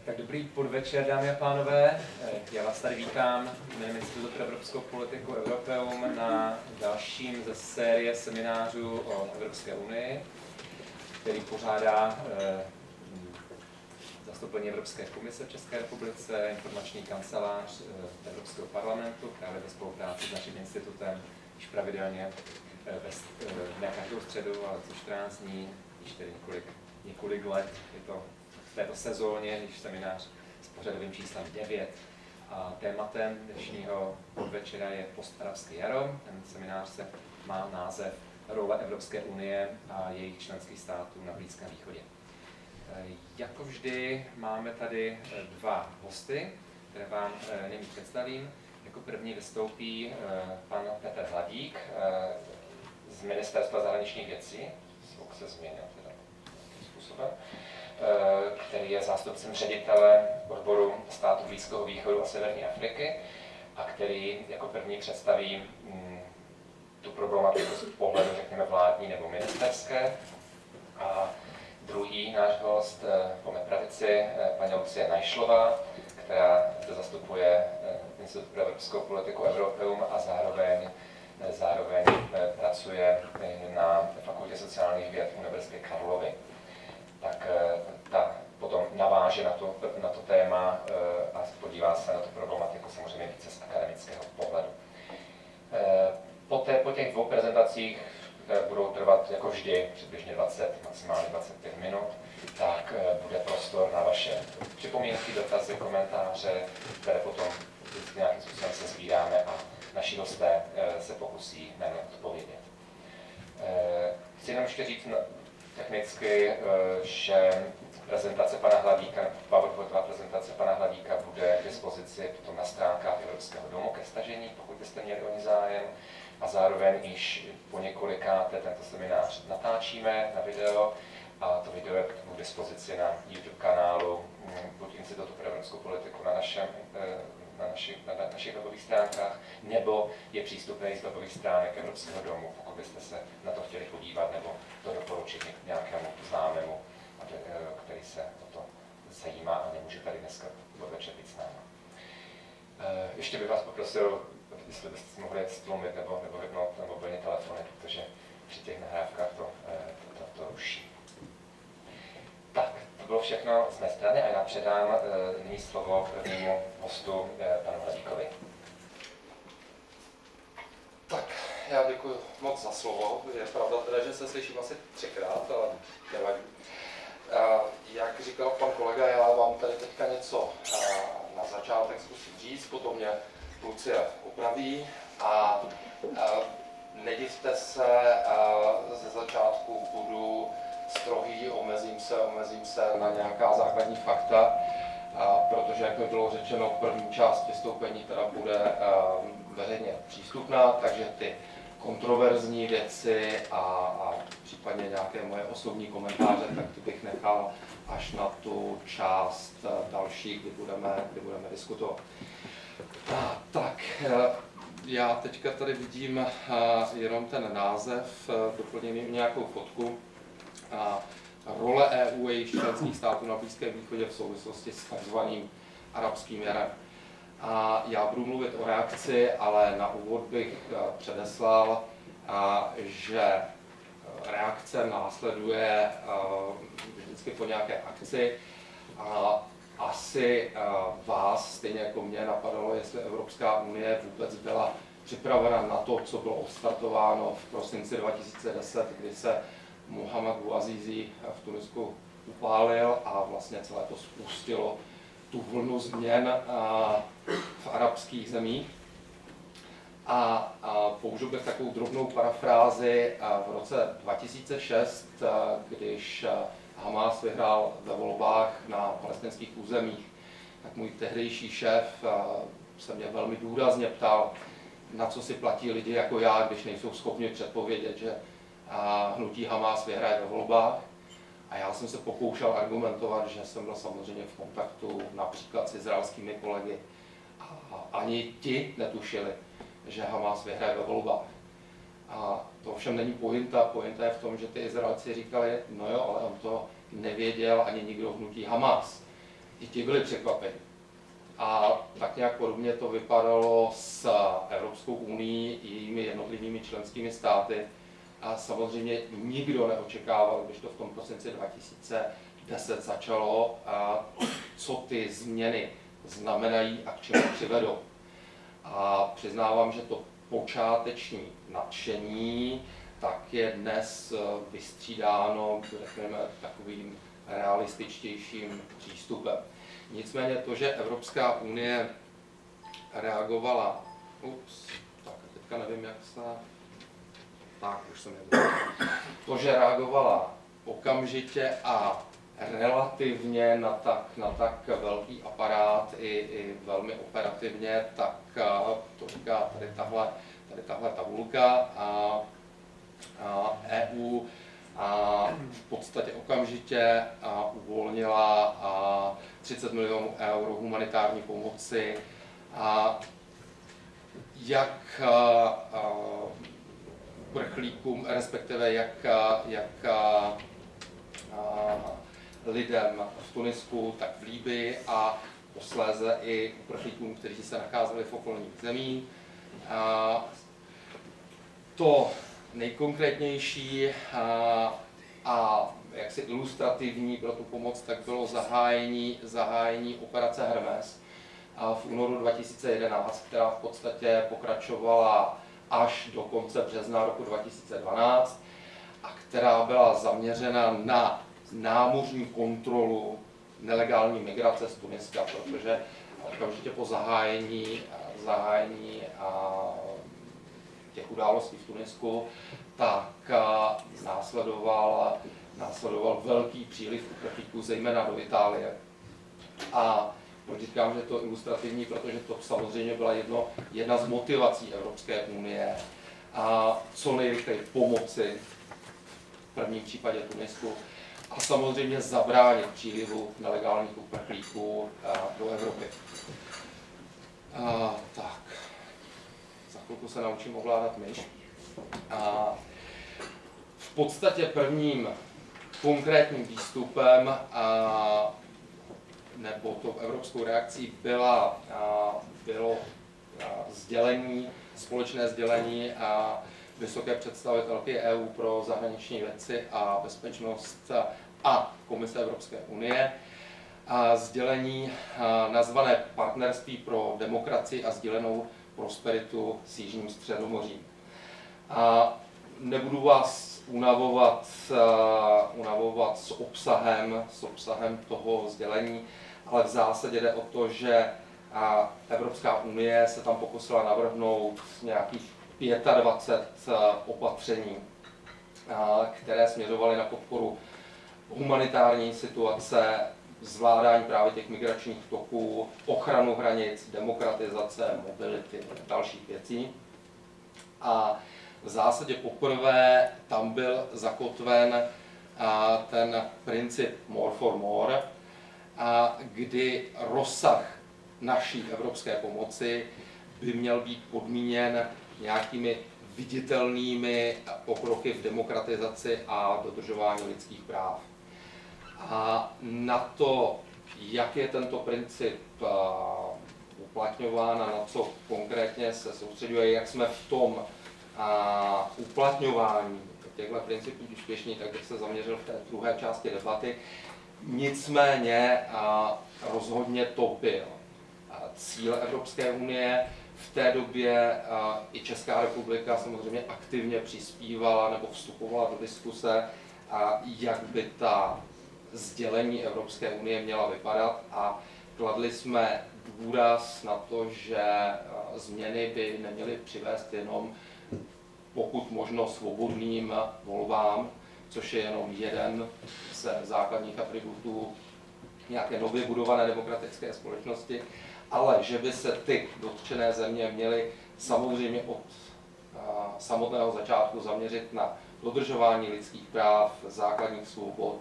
Tak dobrý podvečer, dámy a pánové. Já vás tady vítám jménem Institutu pro evropskou politiku Europeum na dalším ze série seminářů o Evropské unii, který pořádá zastoupení Evropské komise v České republice, informační kancelář Evropského parlamentu, právě ve spolupráci s naším institutem, již pravidelně ne každou středu, ale co 14 dní, již tedy několik let. Je to v této sezóně, když seminář s pořadovým číslem 9. A tématem dnešního podvečera je postarabské jaro. Ten seminář má název Role Evropské unie a jejich členských států na Blízkém východě. Jako vždy máme tady dva hosty, které vám nyní představím. Jako první vystoupí pan Petr Hladík z Ministerstva zahraničních věcí, zvuk se změnil teda způsobem, který je zástupcem ředitele odboru států Blízkého východu a Severní Afriky a který jako první představí tu problematiku z pohledu, řekněme, vládní nebo ministerské. A druhý náš host po mé pravici, paní Lucie Najšlová, která zde zastupuje Institut pro evropskou politiku Europeum a zároveň pracuje na Fakultě sociálních věd Univerzity Karlovy. Tak ta potom naváže na to téma a podívá se na tu problematiku samozřejmě více z akademického pohledu. Po těch dvou prezentacích, které budou trvat jako vždy přibližně 20, maximálně 25 minut, tak bude prostor na vaše připomínky, dotazy, komentáře, které potom vždycky nějakým způsobem se sbíráme a naši hosté se pokusí na ně odpovědět. Chci jenom ještě říct technicky, že prezentace pana Hladíka, PowerPointová prezentace pana Hladíka bude k dispozici potom na stránkách Evropského domu ke stažení, pokud byste měli o ní zájem. A zároveň již po několikáté tento seminář natáčíme na video a to video je k dispozici na YouTube kanálu buď Institutu pro evropskou politiku na našich webových stránkách, nebo je přístupný z webových stránek Evropského domu, pokud byste se na to chtěli podívat nebo to doporučit nějakému známému, který se o to zajímá a nemůže tady dneska podvečer být s námi. Ještě bych vás poprosil, jestli byste mohli stlumit nebo vypnout na mobilní telefony, protože při těch nahrávkách to ruší. Tak, to bylo všechno z mé strany a já předám nyní slovo prvnímu hostu, panu Hladíkovi. Tak, já děkuji moc za slovo. Je pravda teda, že se slyším asi 3krát, ale nevadí. Jak říkal pan kolega, já vám tady teďka něco na začátek zkusím říct, potom mě Lucie opraví a nedivte se, ze začátku budu strohý, omezím se na nějaká základní fakta, protože, jak mi bylo řečeno, první část vystoupení teda bude veřejně přístupná, takže ty kontroverzní věci a případně nějaké moje osobní komentáře, tak ty bych nechal až na tu část další, kdy budeme diskutovat. Tak, já teďka tady vidím jenom ten název, doplněný nějakou fotku. Role EU a jejich členských států na Blízkém východě v souvislosti s takzvaným arabským jarem. A já budu mluvit o reakci, ale na úvod bych předeslal, že reakce následuje vždycky po nějaké akci. Asi vás, stejně jako mě, napadalo, jestli Evropská unie vůbec byla připravena na to, co bylo odstartováno v prosinci 2010, kdy se Mohamed Bouazizi v Tunisku upálil a vlastně celé to spustilo tu vlnu změn v arabských zemích. A použil bych takovou drobnou parafrázi. V roce 2006, když Hamas vyhrál ve volbách na palestinských územích, tak můj tehdejší šéf se mě velmi důrazně ptal, na co si platí lidi jako já, když nejsou schopni předpovědět, že hnutí Hamas vyhraje ve volbách. A já jsem se pokoušel argumentovat, že jsem byl samozřejmě v kontaktu například s izraelskými kolegy a ani ti netušili, že Hamas vyhraje ve volbách. A to ovšem není pointa. Pointa je v tom, že ty Izraelci říkali, no jo, ale on to nevěděl ani nikdo v hnutí Hamas. i ti byli překvapeni. A tak nějak podobně to vypadalo s Evropskou unií i jejími jednotlivými členskými státy. A samozřejmě nikdo neočekával, když to v tom prosinci 2010 začalo, co ty změny znamenají a k čemu přivedou. A přiznávám, že to počáteční nadšení tak je dnes vystřídáno, řekněme, takovým realističtějším přístupem. Nicméně to, že Evropská unie reagovala, tak teďka nevím, jak se... Tak, už jsem je to, že reagovala okamžitě a relativně na tak velký aparát i velmi operativně, tak to říká tady tahle tabulka a EU v podstatě okamžitě uvolnila 30 milionů eur humanitární pomoci, jak uprchlíkům, respektive jak lidem v Tunisku, tak v Libyi a posléze i uprchlíkům, kteří se nacházeli v okolních zemích. To nejkonkrétnější a jaksi ilustrativní pro tu pomoc tak bylo zahájení operace Hermes v únoru 2011, která v podstatě pokračovala až do konce března roku 2012 a která byla zaměřena na námořní kontrolu nelegální migrace z Tuniska, protože okamžitě po zahájení těch událostí v Tunisku, tak následoval velký příliv uprchlíků, zejména do Itálie. A říkám, že to je ilustrativní, protože to samozřejmě byla jedna z motivací Evropské unie a co nejrychleji pomoci v prvním případě Tunisku a samozřejmě zabránit přílivu nelegálních uprchlíků do Evropy. Tak, za chvilku se naučím ovládat myš. V podstatě prvním konkrétním výstupem nebo tou evropskou reakcí bylo společné sdělení vysoké představitelky EU pro zahraniční věci a bezpečnost a Komise Evropské unie. Sdělení nazvané Partnerství pro demokracii a sdílenou prosperitu s Jižním Středomořím. Nebudu vás unavovat s obsahem toho sdělení, ale v zásadě jde o to, že Evropská unie se tam pokusila navrhnout nějakých 25 opatření, které směřovaly na podporu humanitární situace, zvládání právě těch migračních toků, ochranu hranic, demokratizace, mobility a dalších věcí. A v zásadě poprvé tam byl zakotven ten princip more for more, kdy rozsah naší evropské pomoci by měl být podmíněn nějakými viditelnými pokroky v demokratizaci a dodržování lidských práv. A na to, jak je tento princip uplatňován a na co konkrétně se soustředuje, jak jsme v tom uplatňování těchto principů úspěšní, tak bych se zaměřil v té druhé části debaty. Nicméně rozhodně to byl cíl Evropské unie. V té době i Česká republika samozřejmě aktivně přispívala nebo vstupovala do diskuse, jak by ta sdělení Evropské unie měla vypadat a kladli jsme důraz na to, že změny by neměly přivést jenom pokud možno svobodným volbám, což je jenom jeden ze základních atributů nějaké nově budované demokratické společnosti, ale že by se ty dotčené země měly samozřejmě od samotného začátku zaměřit na dodržování lidských práv, základních svobod,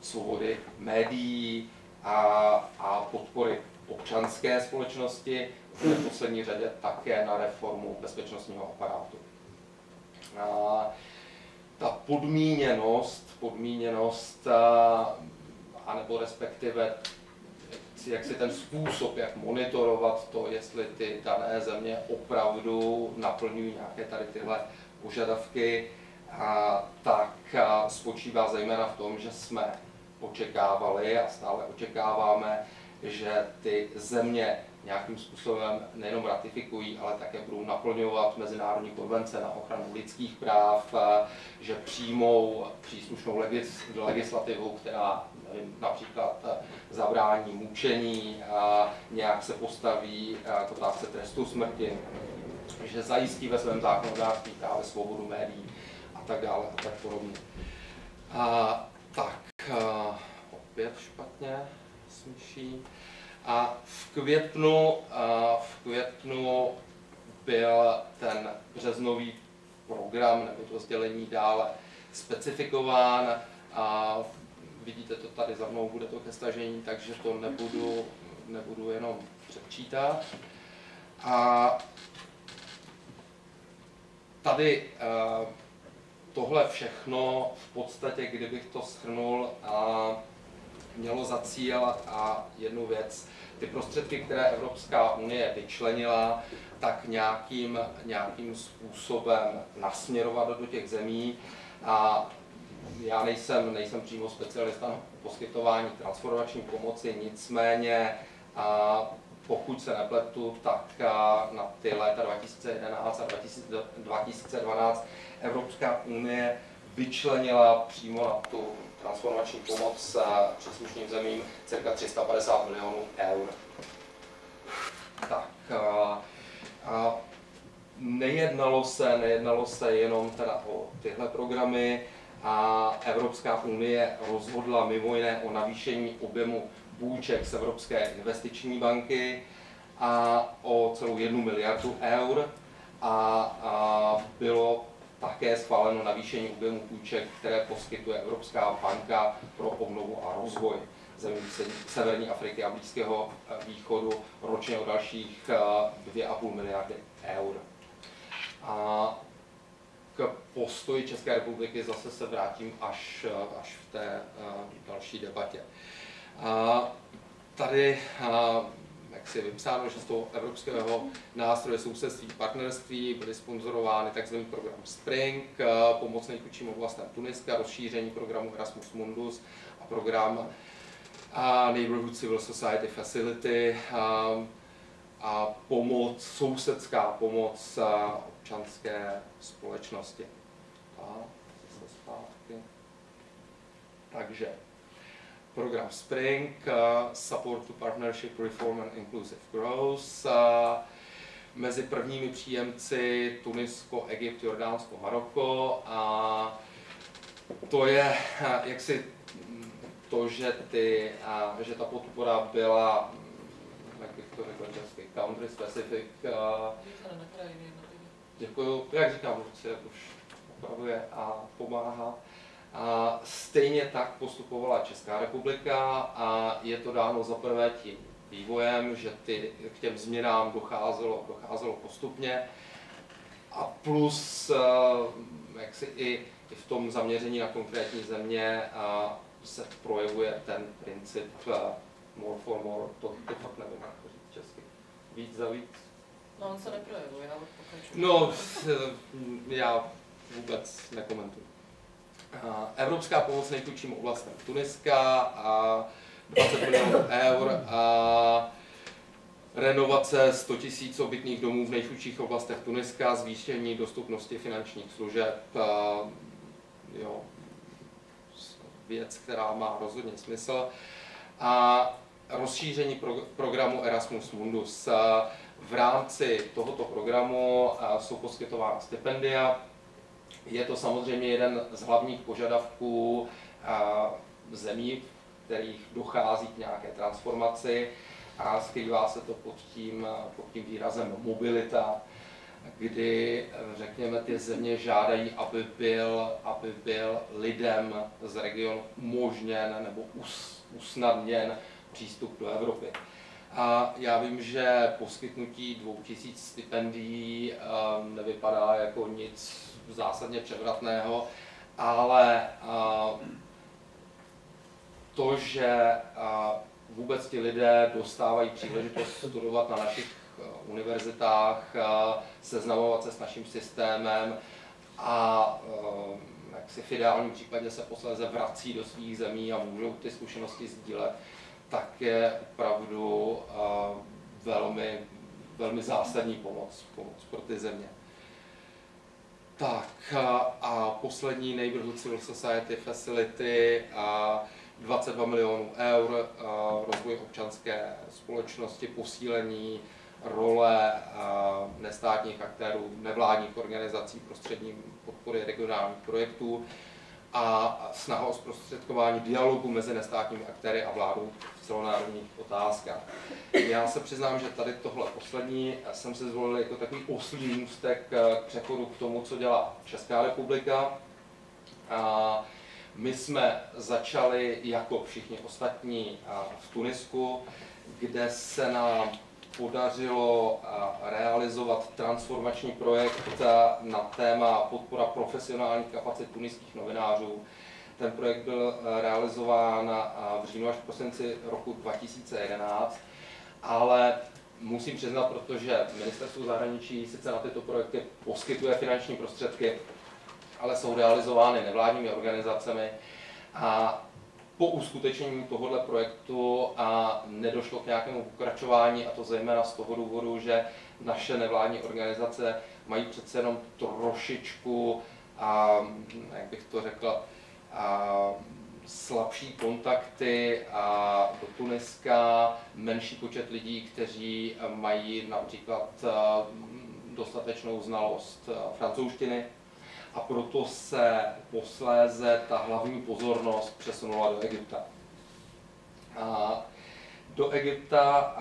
svobody médií a podpory občanské společnosti, v neposlední řadě také na reformu bezpečnostního aparátu. Ta podmíněnost, anebo respektive jaksi ten způsob, jak monitorovat to, jestli ty dané země opravdu naplňují nějaké tady tyhle požadavky, tak spočívá zejména v tom, že jsme očekávali a stále očekáváme, že ty země nějakým způsobem nejenom ratifikují, ale také budou naplňovat mezinárodní konvence na ochranu lidských práv, že přijmou příslušnou legislativu, která například zabrání mučení, nějak se postaví k otázce trestu smrti, že zajistí ve svém zákonodárství právě svobodu médií a tak dále a tak podobně. Opět špatně smíší. A v květnu byl ten březnový program nebo to sdělení dále specifikován. Vidíte to tady za mnou, bude to ke stažení, takže to nebudu jenom předčítat. A tady tohle všechno v podstatě, kdybych to shrnul, mělo za cíl jednu věc. Ty prostředky, které Evropská unie vyčlenila, tak nějakým způsobem nasměrovat do těch zemí. A já nejsem přímo specialista na poskytování transformační pomoci, nicméně pokud se nepletu, tak na ty léta 2011 a 2012 Evropská unie vyčlenila přímo na tu transformační pomoc příslušným zemím cirka 350 milionů eur. Tak, nejednalo se jenom teda o tyhle programy a Evropská unie rozhodla mimo jiné o navýšení objemu půjček z Evropské investiční banky a o celou 1 miliardu eur a bylo také schváleno navýšení objemu půjček, které poskytuje Evropská banka pro obnovu a rozvoj zemí Severní Afriky a Blízkého východu ročně o dalších 2,5 miliardy eur. A k postoji České republiky zase se vrátím až v té další debatě. Tady jak si je vypsáno, že z toho evropského nástroje sousedství partnerství byly sponzorovány tzv. Program Spring, pomoc nejchudším oblastem Tuniska, rozšíření programu Erasmus Mundus a program Neighborhood Civil Society Facility a sousedská pomoc občanské společnosti. Takže program Spring, Support to Partnership, Reform and Inclusive Growth. Mezi prvními příjemci Tunisko, Egypt, Jordánsko, Maroko. A to je jaksi to, že ta podpora byla, jak bych to řekl česky, country specific. Děkuju, jak říkám, Lucie už opravuje a pomáhá. A stejně tak postupovala Česká republika a je to dáno zaprvé tím vývojem, že k těm změnám docházelo postupně a plus jaksi i v tom zaměření na konkrétní země se projevuje ten princip more for more, to fakt nevím, jak to říct česky, víc za víc. No on se neprojevuje, ale pokračuje. No, já vůbec nekomentuji. Evropská pomoc nejchudším oblastem Tuniska a 20 milionů eur a renovace 100 000 obytných domů v nejchudších oblastech Tuniska, zvýšení dostupnosti finančních služeb, věc, která má rozhodně smysl. A rozšíření programu Erasmus Mundus. V rámci tohoto programu jsou poskytována stipendia. Je to samozřejmě jeden z hlavních požadavků zemí, v kterých dochází k nějaké transformaci a skrývá se to pod tím výrazem mobilita, kdy, řekněme, ty země žádají, aby byl lidem z regionu umožněn nebo usnadněn přístup do Evropy. A já vím, že poskytnutí 2000 stipendií nevypadá jako nic zásadně převratného, ale to, že vůbec ti lidé dostávají příležitost studovat na našich univerzitách, seznamovat se s naším systémem a jak si v ideálním případě se posléze vrací do svých zemí a můžou ty zkušenosti sdílet, tak je opravdu velmi, velmi zásadní pomoc pro ty země. Tak a poslední Neighborhood Civil Society Facility, 22 milionů eur, rozvoj občanské společnosti, posílení role nestátních aktérů, nevládních organizací prostředním podpory regionálních projektů a snaha o zprostředkování dialogu mezi nestátními aktéry a vládou v celonárodních otázkách. Já se přiznám, že tady tohle poslední jsem si zvolil jako takový oslí můstek k přechodu k tomu, co dělá Česká republika. My jsme začali jako všichni ostatní v Tunisku, kde se nám podařilo realizovat transformační projekt na téma podpora profesionálních kapacit tuniských novinářů. Ten projekt byl realizován v říjnu až v prosinci roku 2011, ale musím přiznat, protože Ministerstvo zahraničí sice na tyto projekty poskytuje finanční prostředky, ale jsou realizovány nevládními organizacemi a po uskutečnění tohoto projektu nedošlo k nějakému pokračování, a to zejména z toho důvodu, že naše nevládní organizace mají přece jenom trošičku, jak bych to řekl, slabší kontakty do Tuniska, menší počet lidí, kteří mají například dostatečnou znalost francouzštiny. A proto se posléze ta hlavní pozornost přesunula do Egypta. Do Egypta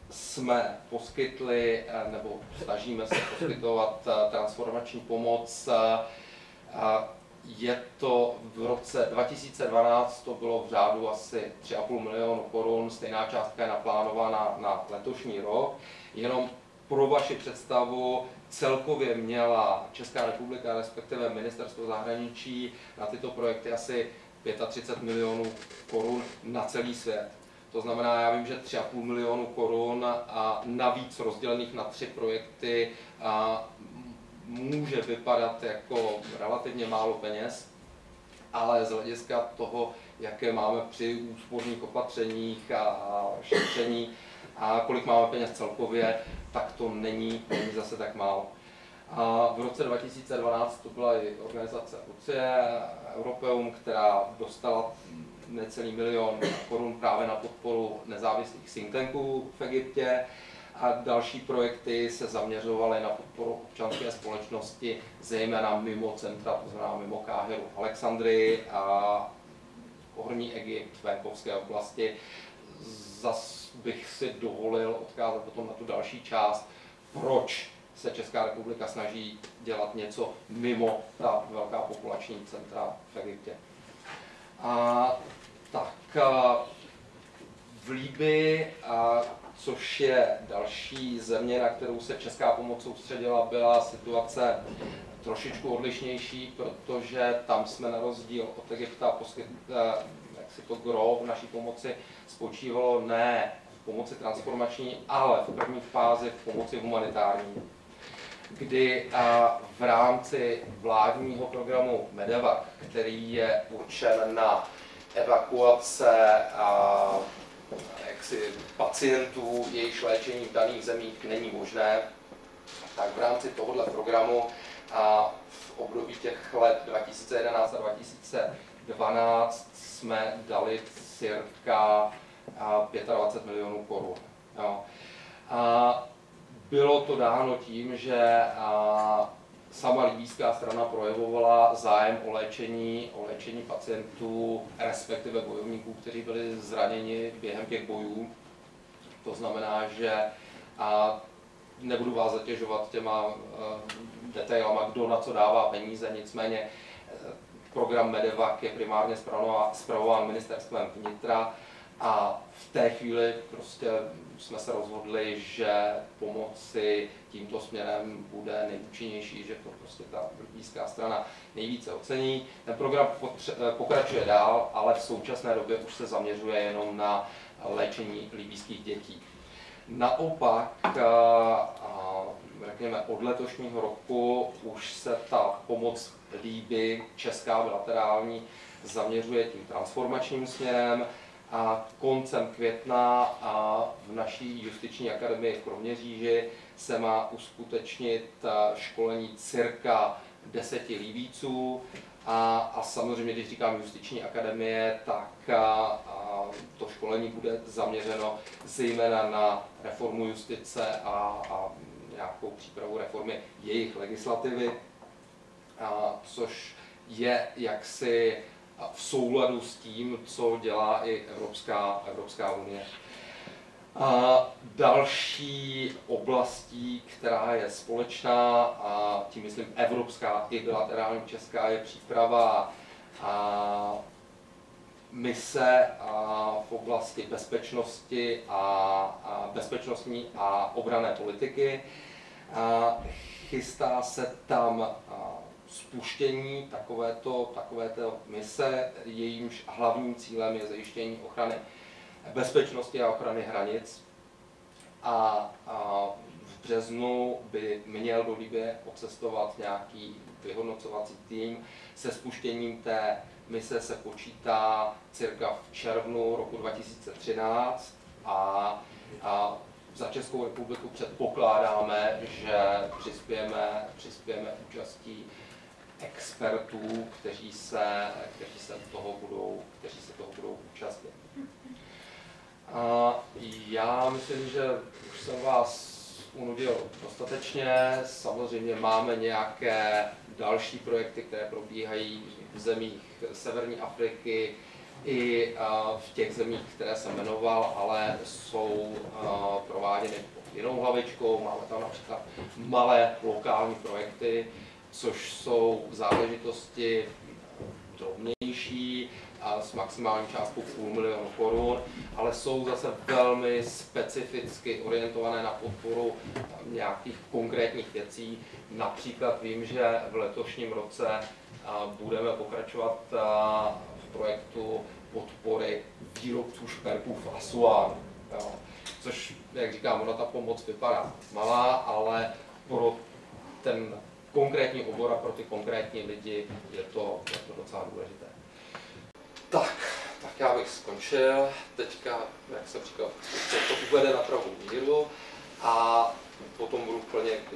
jsme poskytli, nebo snažíme se poskytovat transformační pomoc. Je to v roce 2012, to bylo v řádu asi 3,5 milionu korun, stejná částka je naplánována na letošní rok. Jenom pro vaši představu, celkově měla Česká republika, respektive Ministerstvo zahraničí na tyto projekty asi 35 milionů korun na celý svět. To znamená, já vím, že 3,5 milionu korun a navíc rozdělených na 3 projekty může vypadat jako relativně málo peněz, ale z hlediska toho, jaké máme při úsporných opatřeních a šetření a kolik máme peněz celkově, tak to není zase tak málo. A v roce 2012 to byla i organizace UCIE, Europeum, která dostala necelý milion korun právě na podporu nezávislých think tanků v Egyptě. A další projekty se zaměřovaly na podporu občanské společnosti, zejména mimo centra, to znamená mimo Káhiru, Alexandrii a Horní Egypt, venkovské oblasti. Zas bych si dovolil odkázat potom na tu další část, proč se Česká republika snaží dělat něco mimo ta velká populační centra v Egyptě. V Libyi, což je další země, na kterou se česká pomoc soustředila, byla situace trošičku odlišnější, protože tam jsme na rozdíl od Egypta to gro v naší pomoci spočívalo ne v pomoci transformační, ale v první fázi v pomoci humanitární, kdy v rámci vládního programu MEDEVAC, který je určen na evakuace pacientů, jejichž léčení v daných zemích není možné, tak v rámci tohoto programu v období těch let 2011 a 2012 jsme dali cirka 25 milionů korun. Bylo to dáno tím, že sama libýská strana projevovala zájem o léčení pacientů, respektive bojovníků, kteří byli zraněni během těch bojů. To znamená, že nebudu vás zatěžovat těma detailama, kdo na co dává peníze, nicméně program MEDEVAC je primárně spravován Ministerstvem vnitra A v té chvíli prostě jsme se rozhodli, že pomoci tímto směrem bude nejúčinnější, že to prostě ta libýská strana nejvíce ocení. Ten program pokračuje dál, ale v současné době už se zaměřuje jenom na léčení libýských dětí. Naopak, řekněme, od letošního roku už se ta pomoc Libyi, česká bilaterální, zaměřuje tím transformačním směrem. A koncem května v naší justiční akademii v Kroměříži se má uskutečnit školení cirka 10 Libýců. A samozřejmě, když říkám justiční akademie, tak to školení bude zaměřeno zejména na reformu justice a nějakou přípravu reformy jejich legislativy, což je jaksi v souladu s tím, co dělá i Evropská unie. Další oblastí, která je společná, a tím myslím evropská i bilaterální česká, je příprava mise v oblasti bezpečnosti bezpečnostní a obranné politiky. Chystá se tam spuštění takovéto mise, jejímž hlavním cílem je zajištění ochrany bezpečnosti a ochrany hranic. A v březnu by měl do Libye odcestovat nějaký vyhodnocovací tým. Se spuštěním té mise se počítá cirka v červnu roku 2013 a za Českou republiku předpokládáme, že přispějeme účastí expertů, kteří se toho budou účastnit. Já myslím, že už jsem vás unudil dostatečně. Samozřejmě máme nějaké další projekty, které probíhají v zemích severní Afriky i v těch zemích, které jsem jmenoval, ale jsou prováděny pod jinou hlavičkou. Máme tam například malé lokální projekty, což jsou záležitosti drobnější a s maximální částkou 500 000 korun, ale jsou zase velmi specificky orientované na podporu nějakých konkrétních věcí. Například vím, že v letošním roce budeme pokračovat v projektu podpory výrobců šperků v Asuánu. Což, jak říkám, ona ta pomoc vypadá malá, ale pro ten konkrétní obor a pro ty konkrétní lidi je to docela důležité. Tak já bych skončil. Teďka, jak jsem říkal, se to uvede na pravou míru a potom budu plně k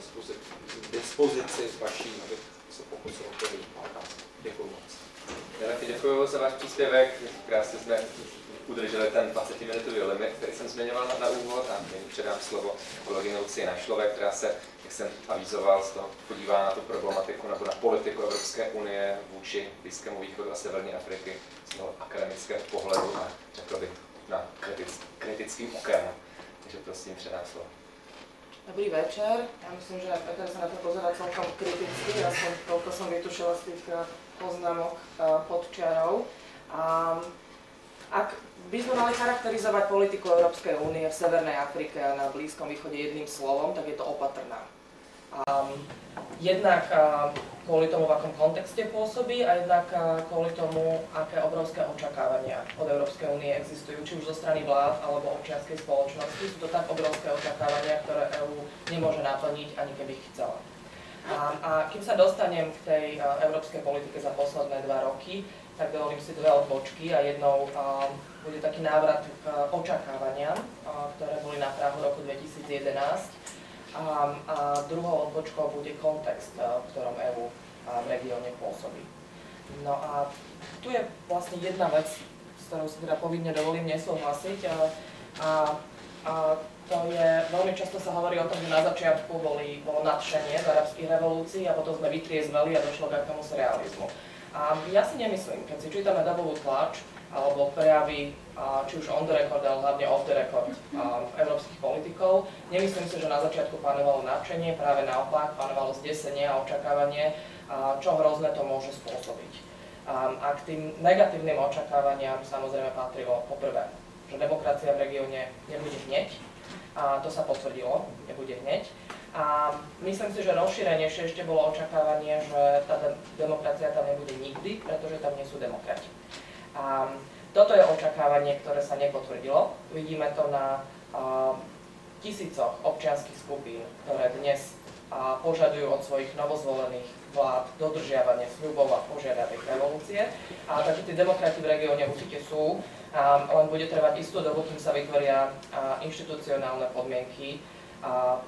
dispozici vaší, abych se pokusil odpovědět na otázky. Děkuji moc. Já taky děkuji za váš příspěvek. Krásně jsme udrželi ten 20-minutový limit, který jsem zmiňoval na úvod, a nyní předám slovo kolegyně Lucie Našlové, která se, jak jsem avizoval, z toho podívá na tu problematiku nebo na politiku Evropské unie vůči Blízkému východu a Severní Afriky z toho akademického pohledu a řekl bych na kritickým okem. Takže prosím, předám slovo. Dobrý večer. Ja myslím, že Peter sa na to pozerá celkom kriticky, aspoň toľko som vytušila z tých poznámok pod čiarou. Ak by sme mali charakterizovať politiku Európskej únie v Severnej Afrike a na Blízkom východe jedným slovom, tak je to opatrná. Jednak kvôli tomu, v akom kontexte pôsobí, a jednak kvôli tomu, aké obrovské očakávania od Európskej únie existujú, či už zo strany vlád alebo občianskej spoločnosti. Sú to tak obrovské očakávania, ktoré EÚ nemôže naplniť, ani keby chcela. A kým sa dostanem k tej európskej politike za posledné 2 roky, tak dovolím si 2 odbočky a jednou bude taký návrat k očakávaniam, ktoré boli na prahu roku 2011. A druhou odbočkou bude kontext, v ktorom EÚ v regióne pôsobí. No a tu je vlastne jedna vec, s ktorou si teda povinne dovolím nesúhlasiť. A to je, veľmi často sa hovorí o tom, že na začiatku bolo nadšenie z arabských revolúcií a potom sme vytriezveli a došlo k akémusi realizmu. A ja si nemyslím, keď si čítame dobovú tlač, alebo prejavy, či už on the record, ale hlavne off the record európskych politikov. Nemyslím si, že na začiatku panovalo nadšenie, práve naopak, panovalo zdesenie a očakávanie, čo hrozné to môže spôsobiť. A k tým negatívnym očakávaniam samozrejme patrilo poprvé že demokracia v regióne nebude hneď. A to sa potvrdilo, nebude hneď. A myslím si, že rozšírenejšie ešte bolo očakávanie, že tá demokracia tam nebude nikdy, pretože tam nie sú demokrati. A toto je očakávanie, ktoré sa nepotvrdilo. Vidíme to na tisícoch občianskych skupín, ktoré dnes požadujú od svojich novozvolených vlád dodržiavanie sľubov a požiadaviek revolúcie. A takže tí demokrati v regióne určite sú, len bude trvať istú dobu, kým sa vytvoria inštitucionálne podmienky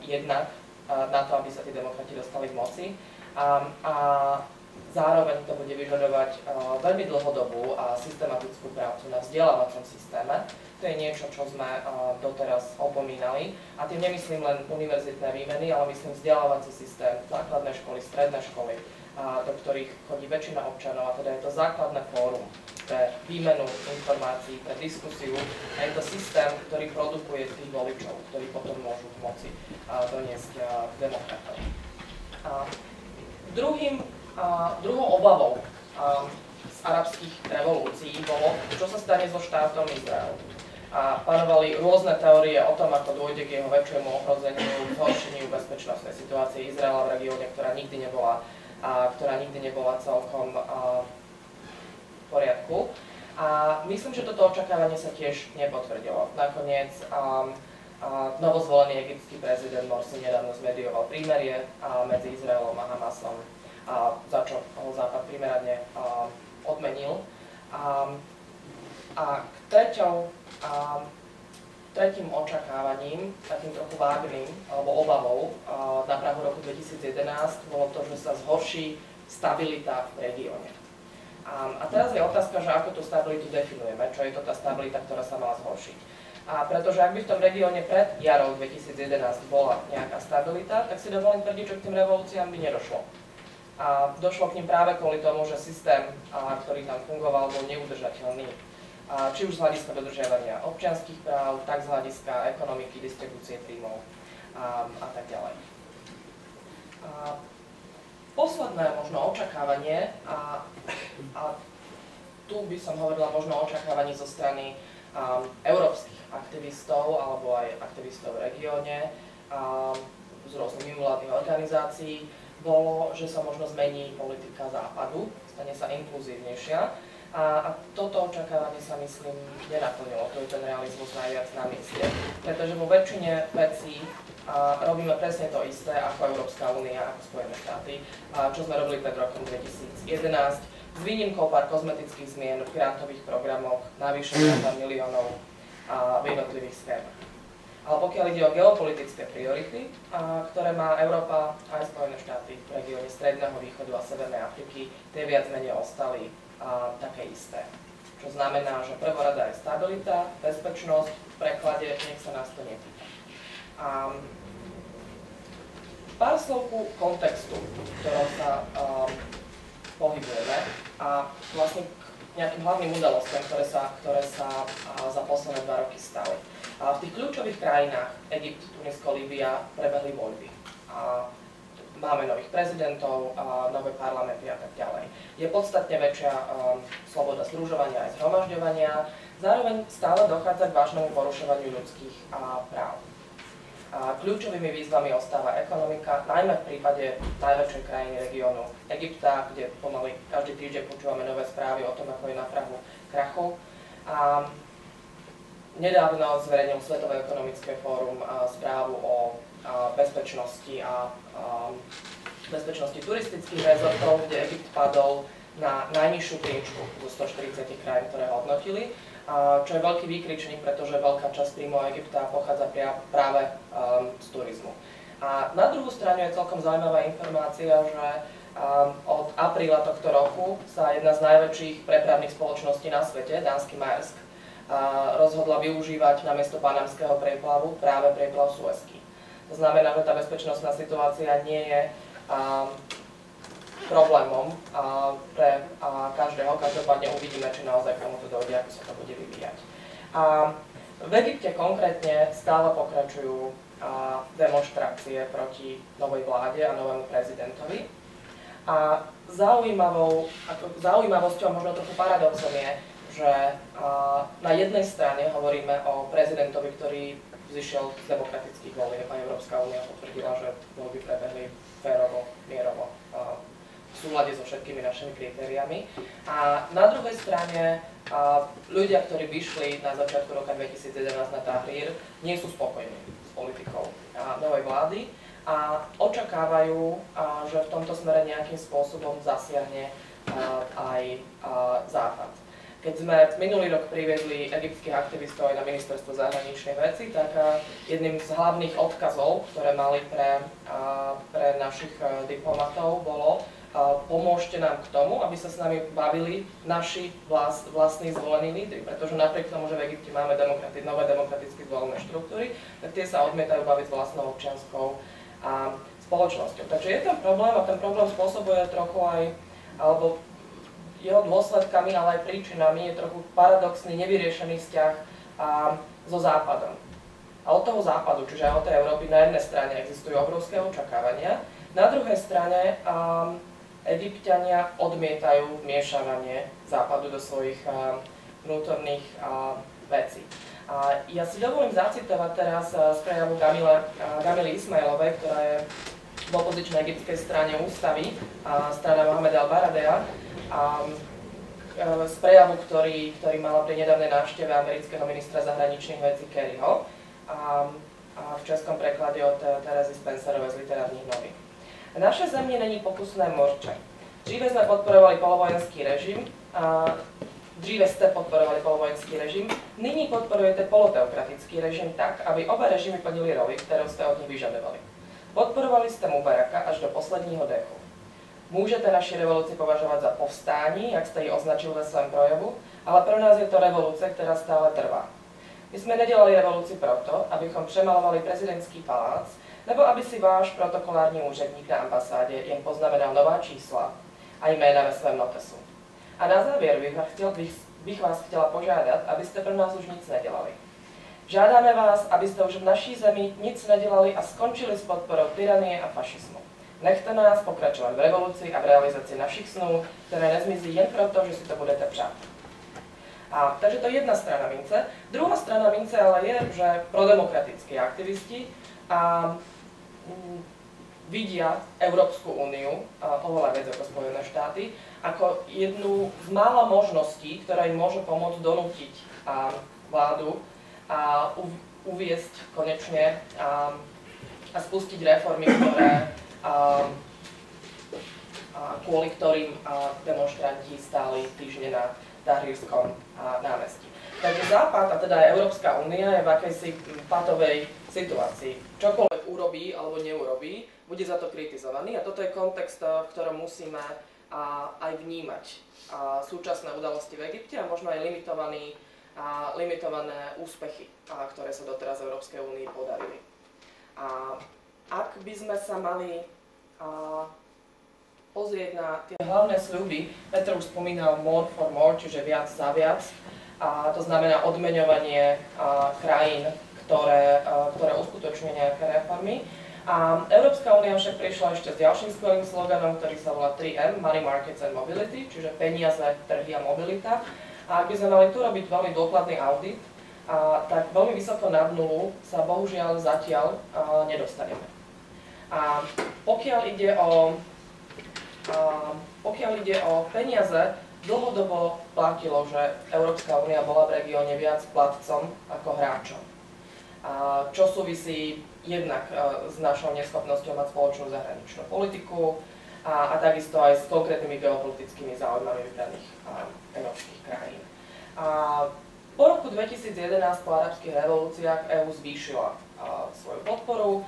jednak na to, aby sa tí demokrati dostali k moci. A zároveň to bude vyžadovať veľmi dlhodobú a systematickú prácu na vzdelávacom systéme. To je niečo, čo sme doteraz opomínali. A tým nemyslím len univerzitné výmeny, ale myslím vzdelávací systém, základné školy, stredné školy, do ktorých chodí väčšina občanov. A teda je to základné fórum pre výmenu informácií, pre diskusiu. A je to systém, ktorý produkuje tých voličov, ktorí potom môžu k moci doniesť demokratov. Druhou obavou z arabských revolúcií bolo, čo sa stane so štátom Izrael. Panovali rôzne teórie o tom, ako dôjde k jeho väčšiemu ohrozeniu, zhoršeniu bezpečnostnej situácie Izraela v regióne, ktorá nikdy nebola celkom v poriadku. A myslím, že toto očakávanie sa tiež nepotvrdilo. Nakoniec novozvolený egyptský prezident Morsi nedávno zmedioval prímerie medzi Izraelom a Hamasom, za čo ho Západ primerane odmenil. A tretím očakávaním, takým trochu vágným alebo obavou na prahu roku 2011 bolo to, že sa zhorší stabilita v regióne. A teraz je otázka, že ako tú stabilitu definujeme, čo je to tá stabilita, ktorá sa mala zhoršiť. Pretože ak by v tom regióne pred jarou 2011 bola nejaká stabilita, tak si dovolím tvrdiť, že k tým revolúciám by nedošlo. A došlo k nim práve kvôli tomu, že systém, ktorý tam fungoval, bol neudržateľný. Či už z hľadiska dodržiavania občianskych práv, tak z hľadiska ekonomiky, distribúcie príjmov a tak ďalej. Posledné možno očakávanie, a tu by som hovorila možno o očakávaní zo strany európskych aktivistov alebo aj aktivistov v regióne z rôznych mimovládnych organizácií, bolo, že sa možno zmení politika Západu, stane sa inkluzívnejšia. A toto očakávanie sa, myslím, nenaplnilo. To je ten realizmus najviac na mieste. Pretože vo väčšine vecí robíme presne to isté ako Európska únia, ako Spojené štáty, čo sme robili pred rokom 2011, s výnimkou pár kozmetických zmien v grantových programoch, navýšenia pár miliónov v jednotlivých schémach. Ale pokiaľ ide o geopolitické priority, ktoré má Európa aj Spojené štáty v regióne Stredného východu a Severnej Afriky, tie viac menej ostali také isté. Čo znamená, že prvorada je stabilita, bezpečnosť, v preklade nech sa nás to netýka. Pár slov ku kontextu, v ktorom sa pohybujeme a vlastne k nejakým hlavným udalostiam, ktoré sa za posledné 2 roky stali. V tých kľúčových krajinách Egypt, Tunisko, Líbia prebehli voľby. Máme nových prezidentov, nové parlamenty a tak ďalej. Je podstatne väčšia sloboda združovania aj zhromažďovania, zároveň stále dochádza k vážnemu porušovaniu ľudských práv. Kľúčovými výzvami ostáva ekonomika, najmä v prípade najväčšej krajiny regiónu Egypta, kde pomaly každý týždeň počúvame nové správy o tom, ako je na prahu krachu. Nedávno zverejnil Svetové ekonomické fórum správu o bezpečnosti turistických rezortov, kde Egypt padol na najnižšiu priečku zo 140 krajín, ktoré hodnotili, čo je veľký výkričník, pretože veľká časť príjmov Egypta pochádza práve z turizmu. A na druhú stranu je celkom zaujímavá informácia, že od apríla tohto roku sa jedna z najväčších prepravných spoločností na svete, dánsky Maersk, rozhodla využívať namiesto panamského preplavu práve preplav Suezky. To znamená, že tá bezpečnostná situácia nie je problémom pre každého. Každopádne uvidíme, či naozaj k tomuto dojde, ako sa to bude vyvíjať. V Egypte konkrétne stále pokračujú demonštrácie proti novej vláde a novému prezidentovi. A zaujímavosťou a možno trochu paradoxom je, že na jednej strane hovoríme o prezidentovi, ktorý vzýšiel z demokratických volieb a Európska únia potvrdila, že voľby prebehli férovo, mierovo, v súlade so všetkými našimi kritériami. A na druhej strane ľudia, ktorí vyšli na začiatku roka 2011 na Tahrir, nie sú spokojní s politikou novej vlády a očakávajú, že v tomto smere nejakým spôsobom zasiahne aj Západ. Keď sme minulý rok priviedli egyptských aktivistov aj na ministerstvo zahraničných vecí, tak jedným z hlavných odkazov, ktoré mali pre našich diplomatov, bolo pomôžte nám k tomu, aby sa s nami bavili naši vlastní zvolení lídri, pretože napriek tomu, že v Egypte máme nové demokraticky zvolené štruktúry, tak tie sa odmietajú baviť s vlastnou občianskou spoločnosťou. Takže je ten problém a ten problém spôsobuje trochu aj, alebo jeho dôsledkami, ale aj príčinami je trochu paradoxný, nevyriešený vzťah so Západom. A od toho Západu, čiže aj od tej Európy, na jednej strane existujú obrovské očakávania, na druhej strane Egypťania odmietajú vmiešavanie Západu do svojich vnútorných vecí. Ja si dovolím zacitovať teraz z prejavu Gamily Ismailovej, ktorá je v opozičnej egyptskej strane ústavy, strana Mohameda al-Baradeja, z prejavu, ktorý mala pri nedávnej návšteve amerického ministra zahraničných vecí Kerryho a v českom preklade od Terezy Spencerovej z Literárnych novín. Naše země není pokusné morče. Dříve ste podporovali polovojenský režim, nyní podporujete poloteokratický režim tak, aby oba režimy plnili roli, kterou jste od nich vyžadovali. Podporovali jste Mubaraka až do posledního dechu. Můžete naši revoluci považovat za povstání, jak jste ji označil ve svém projevu, ale pro nás je to revoluce, která stále trvá. My jsme nedělali revoluci proto, abychom přemalovali prezidentský palác, nebo aby si váš protokolární úředník na ambasádě jen poznamenal nová čísla a jména ve svém notesu. A na závěr bych vás chtěla požádat, abyste pro nás už nic nedělali. Žádáme vás, abyste už v naší zemi nic nedělali a skončili s podporou tyranie a fašismu. Nechte nás pokračovat v revoluci a v realizaci našich snů, které nezmizí jen proto, že si to budete přát. Takže to je jedna strana mince. Druhá strana mince ale je, že prodemokratickí aktivisti vidia Európsku úniu, oveľa viac ako Spojené štáty, ako jednu z mála možností, ktorá im môže pomôcť donútiť vládu a uviesť konečne a spustiť reformy, kvôli ktorým demonštranti stáli týždne na Tahrírskom námestí. Takže Západ, a teda aj Európska únia, je v akejsi patovej situácii. Čokoľvek urobí alebo neurobí, bude za to kritizovaný a toto je kontext, v ktorom musíme aj vnímať súčasné udalosti v Egypte a možno aj limitované úspechy, ktoré sa doteraz Európskej únii podarili. Ak by sme sa mali pozrieť na tie hlavné sľuby, Petr už spomínal more for more, čiže viac za viac, to znamená odmeňovanie krajín, ktoré uskutočňujú nejaké reformy. Európska únia však prišla ešte s ďalším skvelým sloganom, ktorý sa volá 3M, Money, Markets and Mobility, čiže peniaze, trhy a mobilita. A ak by sme mali tu robiť veľmi dôkladný audit, tak veľmi vysoko nad nulu sa bohužiaľ zatiaľ nedostaneme. A pokiaľ ide o peniaze, dlhodobo platilo, že Európska únia bola v regióne viac platcom ako hráčom. Čo súvisí jednak s našou neschopnosťou mať spoločnú zahraničnú politiku a takisto aj s konkrétnymi geopolitickými záujmami vybraných európskych krajín. Po roku 2011 po arabských revolúciách EÚ zvýšila svoju podporu,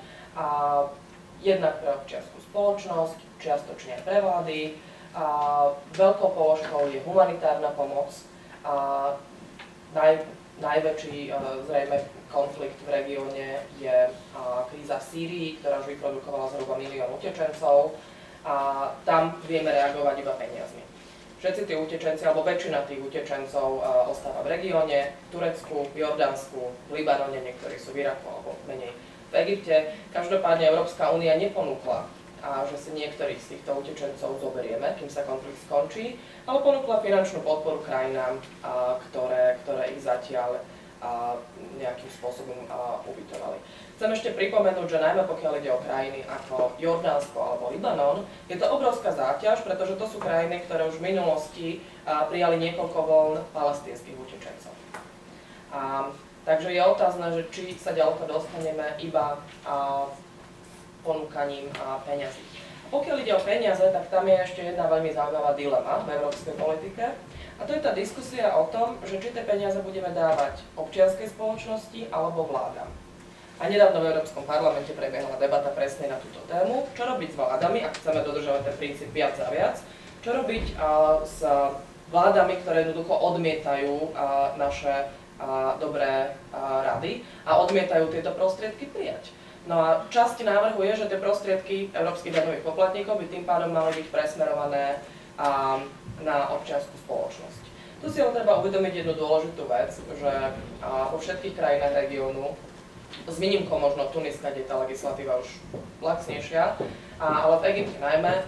jednak pre občiansku spoločnosť, čiastočne pre vlády. Veľkou položkou je humanitárna pomoc. Najväčší zrejme konflikt v regióne je kríza v Sýrii, ktorá už vyprodukovala zhruba 1 000 000 utečencov a tam vieme reagovať iba peniazmi. Všetci tí utečenci, alebo väčšina tých utečencov ostáva v regióne, v Turecku, v Jordánsku, v Libanone, niektorí sú v Iraku alebo menej v Egypte. Každopádne Európska únia neponúkla a že si niektorých z týchto utečencov zoberieme, kým sa konflikt skončí, ale ponúkla finančnú podporu krajinám, ktoré ich zatiaľ nejakým spôsobom ubytovali. Chcem ešte pripomenúť, že najmä pokiaľ ide o krajiny ako Jordánsko alebo Libanon, je to obrovská záťaž, pretože to sú krajiny, ktoré už v minulosti prijali niekoľko vln palestínskych utečencov. Takže je otázne, že či sa ďaleko dostaneme iba ponúkaním peňazí. Pokiaľ ide o peniaze, tak tam je ešte jedna veľmi zaujímavá dilema v európskej politike. A to je tá diskusia o tom, že či tie peniaze budeme dávať občianskej spoločnosti alebo vládam. A nedávno v Európskom parlamente prebiehla debata presne na túto tému, čo robiť s vládami, ak chceme dodržovať ten princíp viac za viac, čo robiť s vládami, ktoré jednoducho odmietajú naše dobré rady a odmietajú tieto prostriedky prijať. No a časť návrhu je, že tie prostriedky európskych daňových poplatníkov by tým pádom mali byť presmerované na občiansku spoločnosť. Tu si ale treba uvedomiť jednu dôležitú vec, že vo všetkých krajinách regiónu, s výnimkou možno Tuniska, kde tá legislatíva už laxnejšia, ale v Egypte najmä,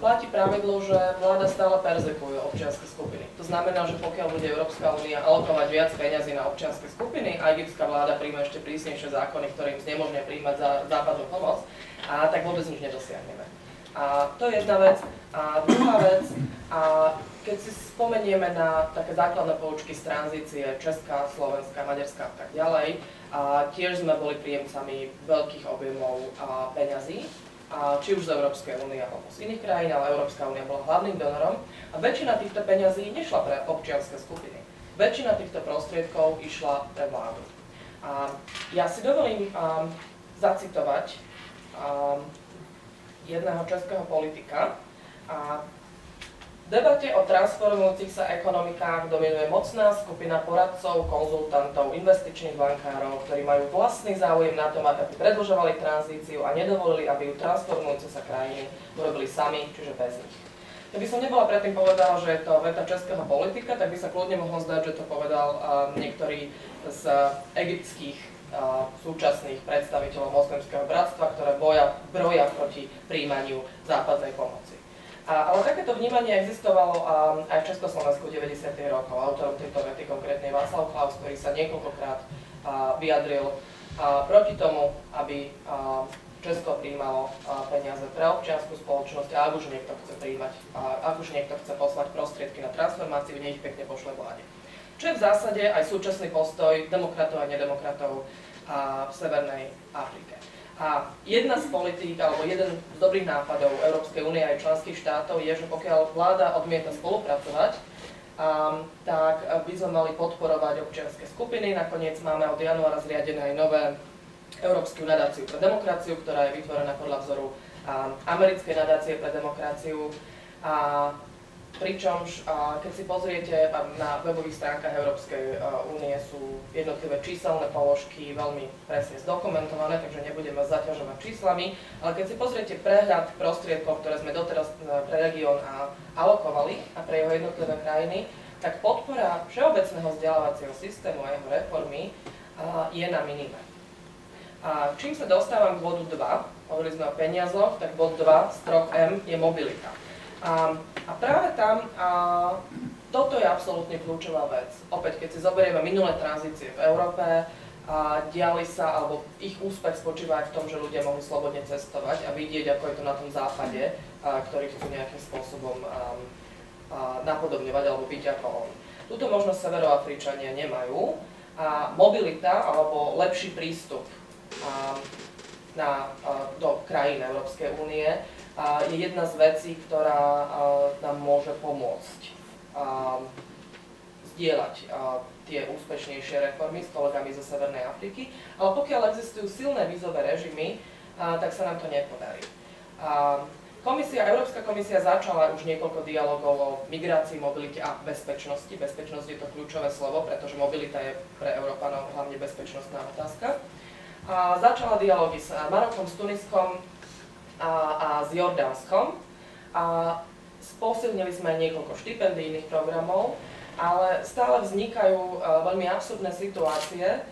platí pravidlo, že vláda stále perzekuje občianske skupiny. To znamená, že pokiaľ bude Európska únia alokovať viac peňazí na občianske skupiny a egyptská vláda príjme ešte prísnejšie zákony, ktoré im znemožnia príjmať západnú pomoc, tak vôbec nič nedosiahneme. To je jedna vec. A druhá vec, keď si spomenieme na také základné poučky z tranzície Česká, Slovenská, Maďarská a tak ďalej, tiež sme boli príjemcami veľkých objemov peňazí, či už z Európskej únie alebo z iných krajín, ale Európska únia bola hlavným donorom a väčšina týchto peňazí nešla pre občianske skupiny. Väčšina týchto prostriedkov išla pre vládu. Ja si dovolím zacitovať jedného českého politika. V debate o transformujúcich sa ekonomikách dominuje mocná skupina poradcov, konzultantov, investičných bankárov, ktorí majú vlastný záujem na tom, aby predĺžovali tranzíciu a nedovolili, aby ju transformujúce sa krajiny urobili sami, čiže bez nich. Keby som nebola predtým povedala, že je to veta českého politika, tak by sa kľudne mohlo zdať, že to povedal niektorý z egyptských súčasných predstaviteľov moslimského bratstva, ktoré broja proti príjmaniu západnej pomoci. Ale takéto vnímanie existovalo aj v Československu 90. rokov. Autorom tejto vety konkrétne Václav Klaus, ktorý sa niekoľkokrát vyjadril proti tomu, aby Česko prijímalo peniaze pre občiansku spoločnosť a ak už niekto chce prijímať, ak už niekto chce poslať prostriedky na transformáciu, nech ich pekne pošle vláde. Čo je v zásade aj súčasný postoj demokratov a nedemokratov v Severnej Afrike. A jedna z politík, alebo jeden z dobrých nápadov Európskej únie aj členských štátov je, že pokiaľ vláda odmieta spolupracovať, tak by sme mali podporovať občianske skupiny. Nakoniec máme od januára zriadené aj nové Európsku nadáciu pre demokraciu, ktorá je vytvorená podľa vzoru americkej nadácie pre demokraciu. Pričomž, keď si pozriete na webových stránkach Európskej únie, sú jednotlivé číselné položky veľmi presne zdokumentované, takže nebudeme zaťažovať číslami, ale keď si pozriete prehľad prostriedkov, ktoré sme doteraz pre región alokovali a pre jeho jednotlivé krajiny, tak podpora všeobecného vzdelávacieho systému a jeho reformy je na minime. Čím sa dostávam k bodu 2, hovorili sme o peniazoch, tak bod 2 z 3M je mobilita. A práve tam toto je absolútne kľúčová vec. Opäť, keď si zoberieme minulé tranzície v Európe, diali sa, alebo ich úspech spočíva aj v tom, že ľudia mohli slobodne cestovať a vidieť, ako je to na tom západe, ktorí chcú nejakým spôsobom napodobňovať alebo byť ako on. Túto možnosť Severoafričania nemajú a mobilita alebo lepší prístup do krajín Európskej únie je jedna z vecí, ktorá nám môže pomôcť zdieľať tie úspešnejšie reformy s kolegami zo Severnej Afriky, ale pokiaľ existujú silné vízové režimy, tak sa nám to nepodarí. Európska komisia začala už niekoľko dialogov o migrácii, mobilite a bezpečnosti. Bezpečnosť je to kľúčové slovo, pretože mobilita je pre Európanov hlavne bezpečnostná otázka. Začala dialógy s Marokom, s Tuniskom a s Jordánskom. Posilnili sme niekoľko štipendijných programov, ale stále vznikajú veľmi absurdné situácie,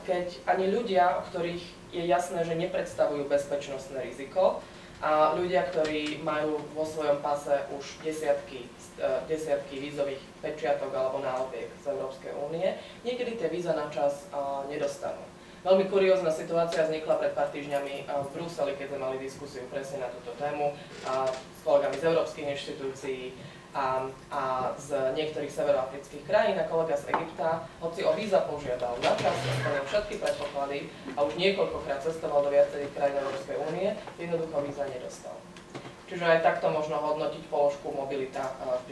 keď ani ľudia, o ktorých je jasné, že nepredstavujú bezpečnostné riziko, A ľudia, ktorí majú vo svojom pase už desiatky vízových pečiatok alebo nálepiek z Európskej únie, niekedy tie víza na čas nedostanú. Veľmi kuriózna situácia vznikla pred pár týždňami v Bruseli, keď sme mali diskusiu presne na túto tému s kolegami z európskych inštitúcií a z niektorých severoafrických krajín a kolega z Egypta, hoci o víza požiadal na čas, splnil všetky predpoklady a už niekoľkokrát cestoval do viacerých krajín Európskej únie, jednoducho víza nedostal. Čiže aj takto možno hodnotiť položku mobilita v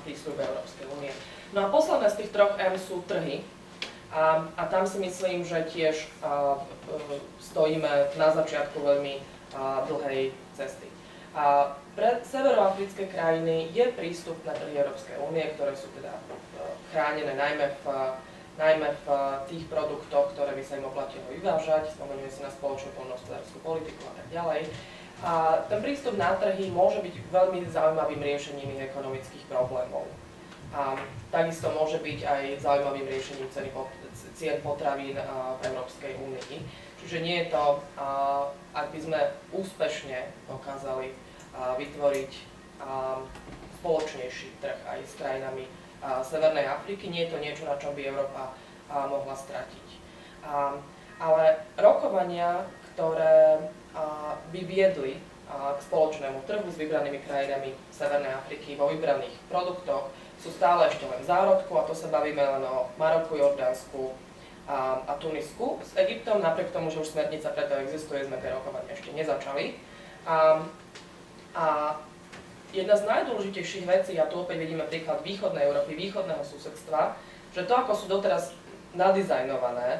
prísľube Európskej únie. No a posledné z tých troch M sú trhy. A tam si myslím, že tiež stojíme na začiatku veľmi dlhej cesty. Pre severoafrické krajiny je prístup na trhy Európskej únie, ktoré sú teda chránené najmä v tých produktoch, ktoré by sa im oplatilo vyvážať, spomenieme si na spoločnú poľnohospodársku politiku a tak ďalej. A ten prístup na trhy môže byť veľmi zaujímavým riešením ich ekonomických problémov. A takisto môže byť aj zaujímavým riešením cien potravín v Európskej únii. Čiže nie je to, ak by sme úspešne dokázali vytvoriť spoločnejší trh aj s krajinami Severnej Afriky, nie je to niečo, na čom by Európa mohla stratiť. Ale rokovania, ktoré by viedli k spoločnému trhu s vybranými krajinami Severnej Afriky vo vybraných produktoch, sú stále ešte len v zárodku, a to sa bavíme len o Maroku, Jordánsku a Tunisku. S Egyptom, napriek tomu, že už smernica preto existuje, sme tie rokovania ešte nezačali. A jedna z najdôležitejších vecí, a tu opäť vidíme príklad východnej Európy, východného susedstva, že to, ako sú doteraz nadizajnované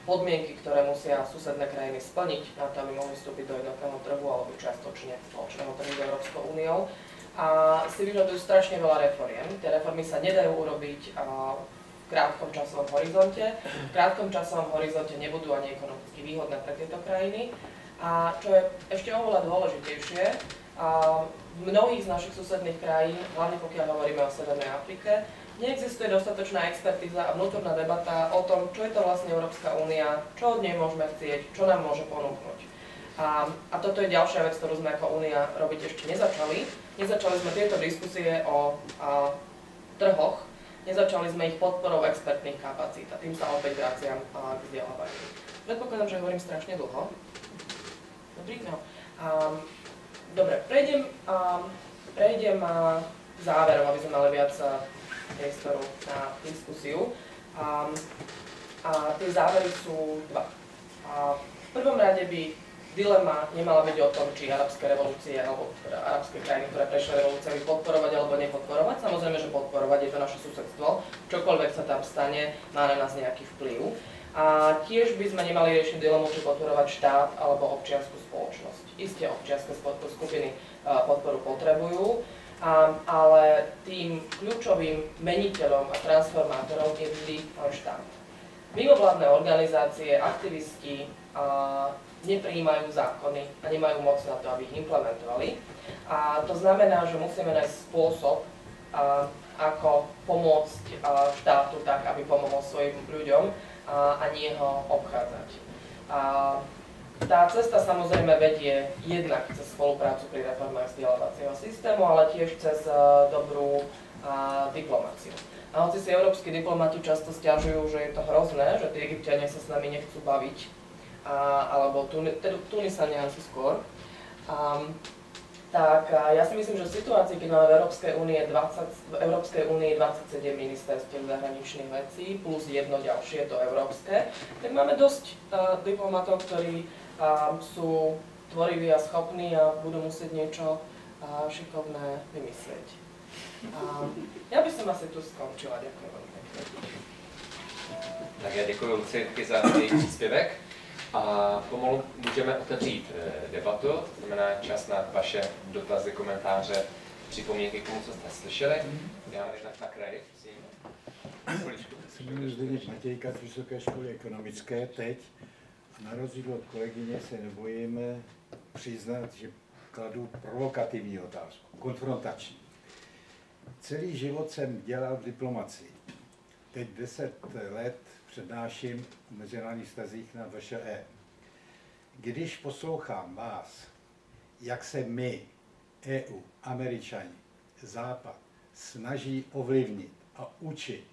podmienky, ktoré musia susedné krajiny splniť na to, aby mohli vstúpiť do jednotného trhu alebo čiastočne spoločného trhu s Európskou úniou, a si vyžadujú strašne veľa reforiem. Tie reformy sa nedajú urobiť v krátkom časovom horizonte. V krátkom časovom horizonte nebudú ani ekonomicky výhodné pre tieto krajiny. A čo je ešte oveľa dôležitejšie, v mnohých z našich susedných krajín, hlavne pokiaľ hovoríme o Severnej Afrike, neexistuje dostatočná expertíza a vnútorná debata o tom, čo je to vlastne Európska únia, čo od nej môžeme chcieť, čo nám môže ponúknuť. A toto je ďalšia vec, ktorú sme ako únia robiť ešte nezačali. Nezačali sme tieto diskusie o trhoch, nezačali sme ich podporou expertných kapacít a tým sa opäť vraciam k vzdelávaniu. Predpokladám, že hovorím strašne dlho. Dobrý, no. Dobre, prejdem záverom, aby sme mali viac priestoru na diskusiu. A tie závery sú dva. V prvom rade by dilema nemala byť o tom, či arabské revolúcie alebo teda arabské krajiny, ktoré prešli revolúciami, podporovať alebo nepodporovať. Samozrejme, že podporovať, je to naše susedstvo. Čokoľvek sa tam stane, má na nás nejaký vplyv. A tiež by sme nemali riešiť dilemu, či podporovať štát alebo občiansku spoločnosť. Isté občianske skupiny podporu potrebujú, ale tým kľúčovým meniteľom a transformátorom je vždy štát. Mimovládne organizácie, aktivisti neprijímajú zákony a nemajú moc na to, aby ich implementovali. A to znamená, že musíme nájsť spôsob, ako pomôcť štátu tak, aby pomohol svojim ľuďom a nie ho obchádzať. Tá cesta samozrejme vedie jednak cez spoluprácu pri reformách vzdelávacieho systému, ale tiež cez dobrú diplomáciu. A hoci si európski diplomati často sťažujú, že je to hrozné, že tí Egypťania sa s nami nechcú baviť, alebo Tunisania asi skôr, tak ja si myslím, že v situácii, keď máme v Európskej únii 27 ministerstiev zahraničných vecí plus jedno ďalšie, to európske, tak máme dosť diplomatov, ktorí sú tvoriví a schopní a budú musieť niečo šikovné vymyslieť. Ja by som asi tu skončila. Ďakujem veľmi pekne. Tak já děkuji Luci za její příspěvek a pomalu můžeme otevřít debatu, to znamená čas na vaše dotazy, komentáře, připomínky k tomu, co jste slyšeli. Já tak na kraji, prosím. Jsem jmenuji Zdeněk Matějka z Vysoké školy ekonomické teď. Na rozdíl od kolegyně se nebojím přiznat, že kladu provokativní otázku, konfrontační. Celý život jsem dělal v diplomacii. Teď 10 let přednáším o mezinárodních vztazích na VŠE. když poslouchám vás, jak se my, EU, Američani, Západ, snaží ovlivnit a učit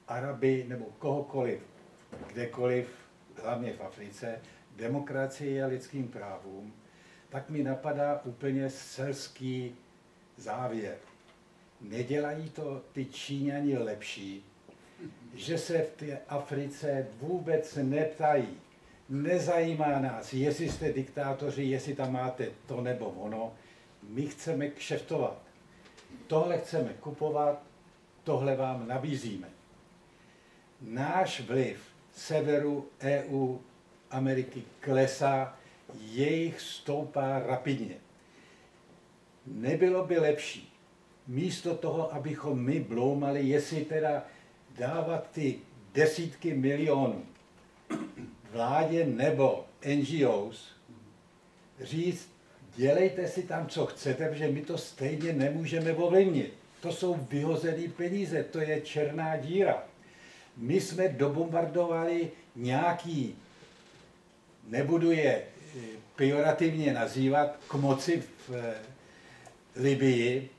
Araby nebo kohokoliv, kdekoliv, hlavně v Africe, demokracii a lidským právům, tak mi napadá úplně selský závěr. Nedělají to ty Číňani lepší, že se v té Africe vůbec neptají. Nezajímá nás, jestli jste diktátoři, jestli tam máte to nebo ono. My chceme kšeftovat. Tohle chceme kupovat, tohle vám nabízíme. Náš vliv severu EU, Ameriky klesá, jejich stoupá rapidně. Nebylo by lepší, místo toho, abychom my bloumali, jestli teda dávat ty desítky milionů vládě nebo NGOs, říct, dělejte si tam, co chcete, protože my to stejně nemůžeme ovlivnit. To jsou vyhozené peníze, to je černá díra. My jsme dobombardovali nějaký, nebudu je pejorativně nazývat, k moci v Libyi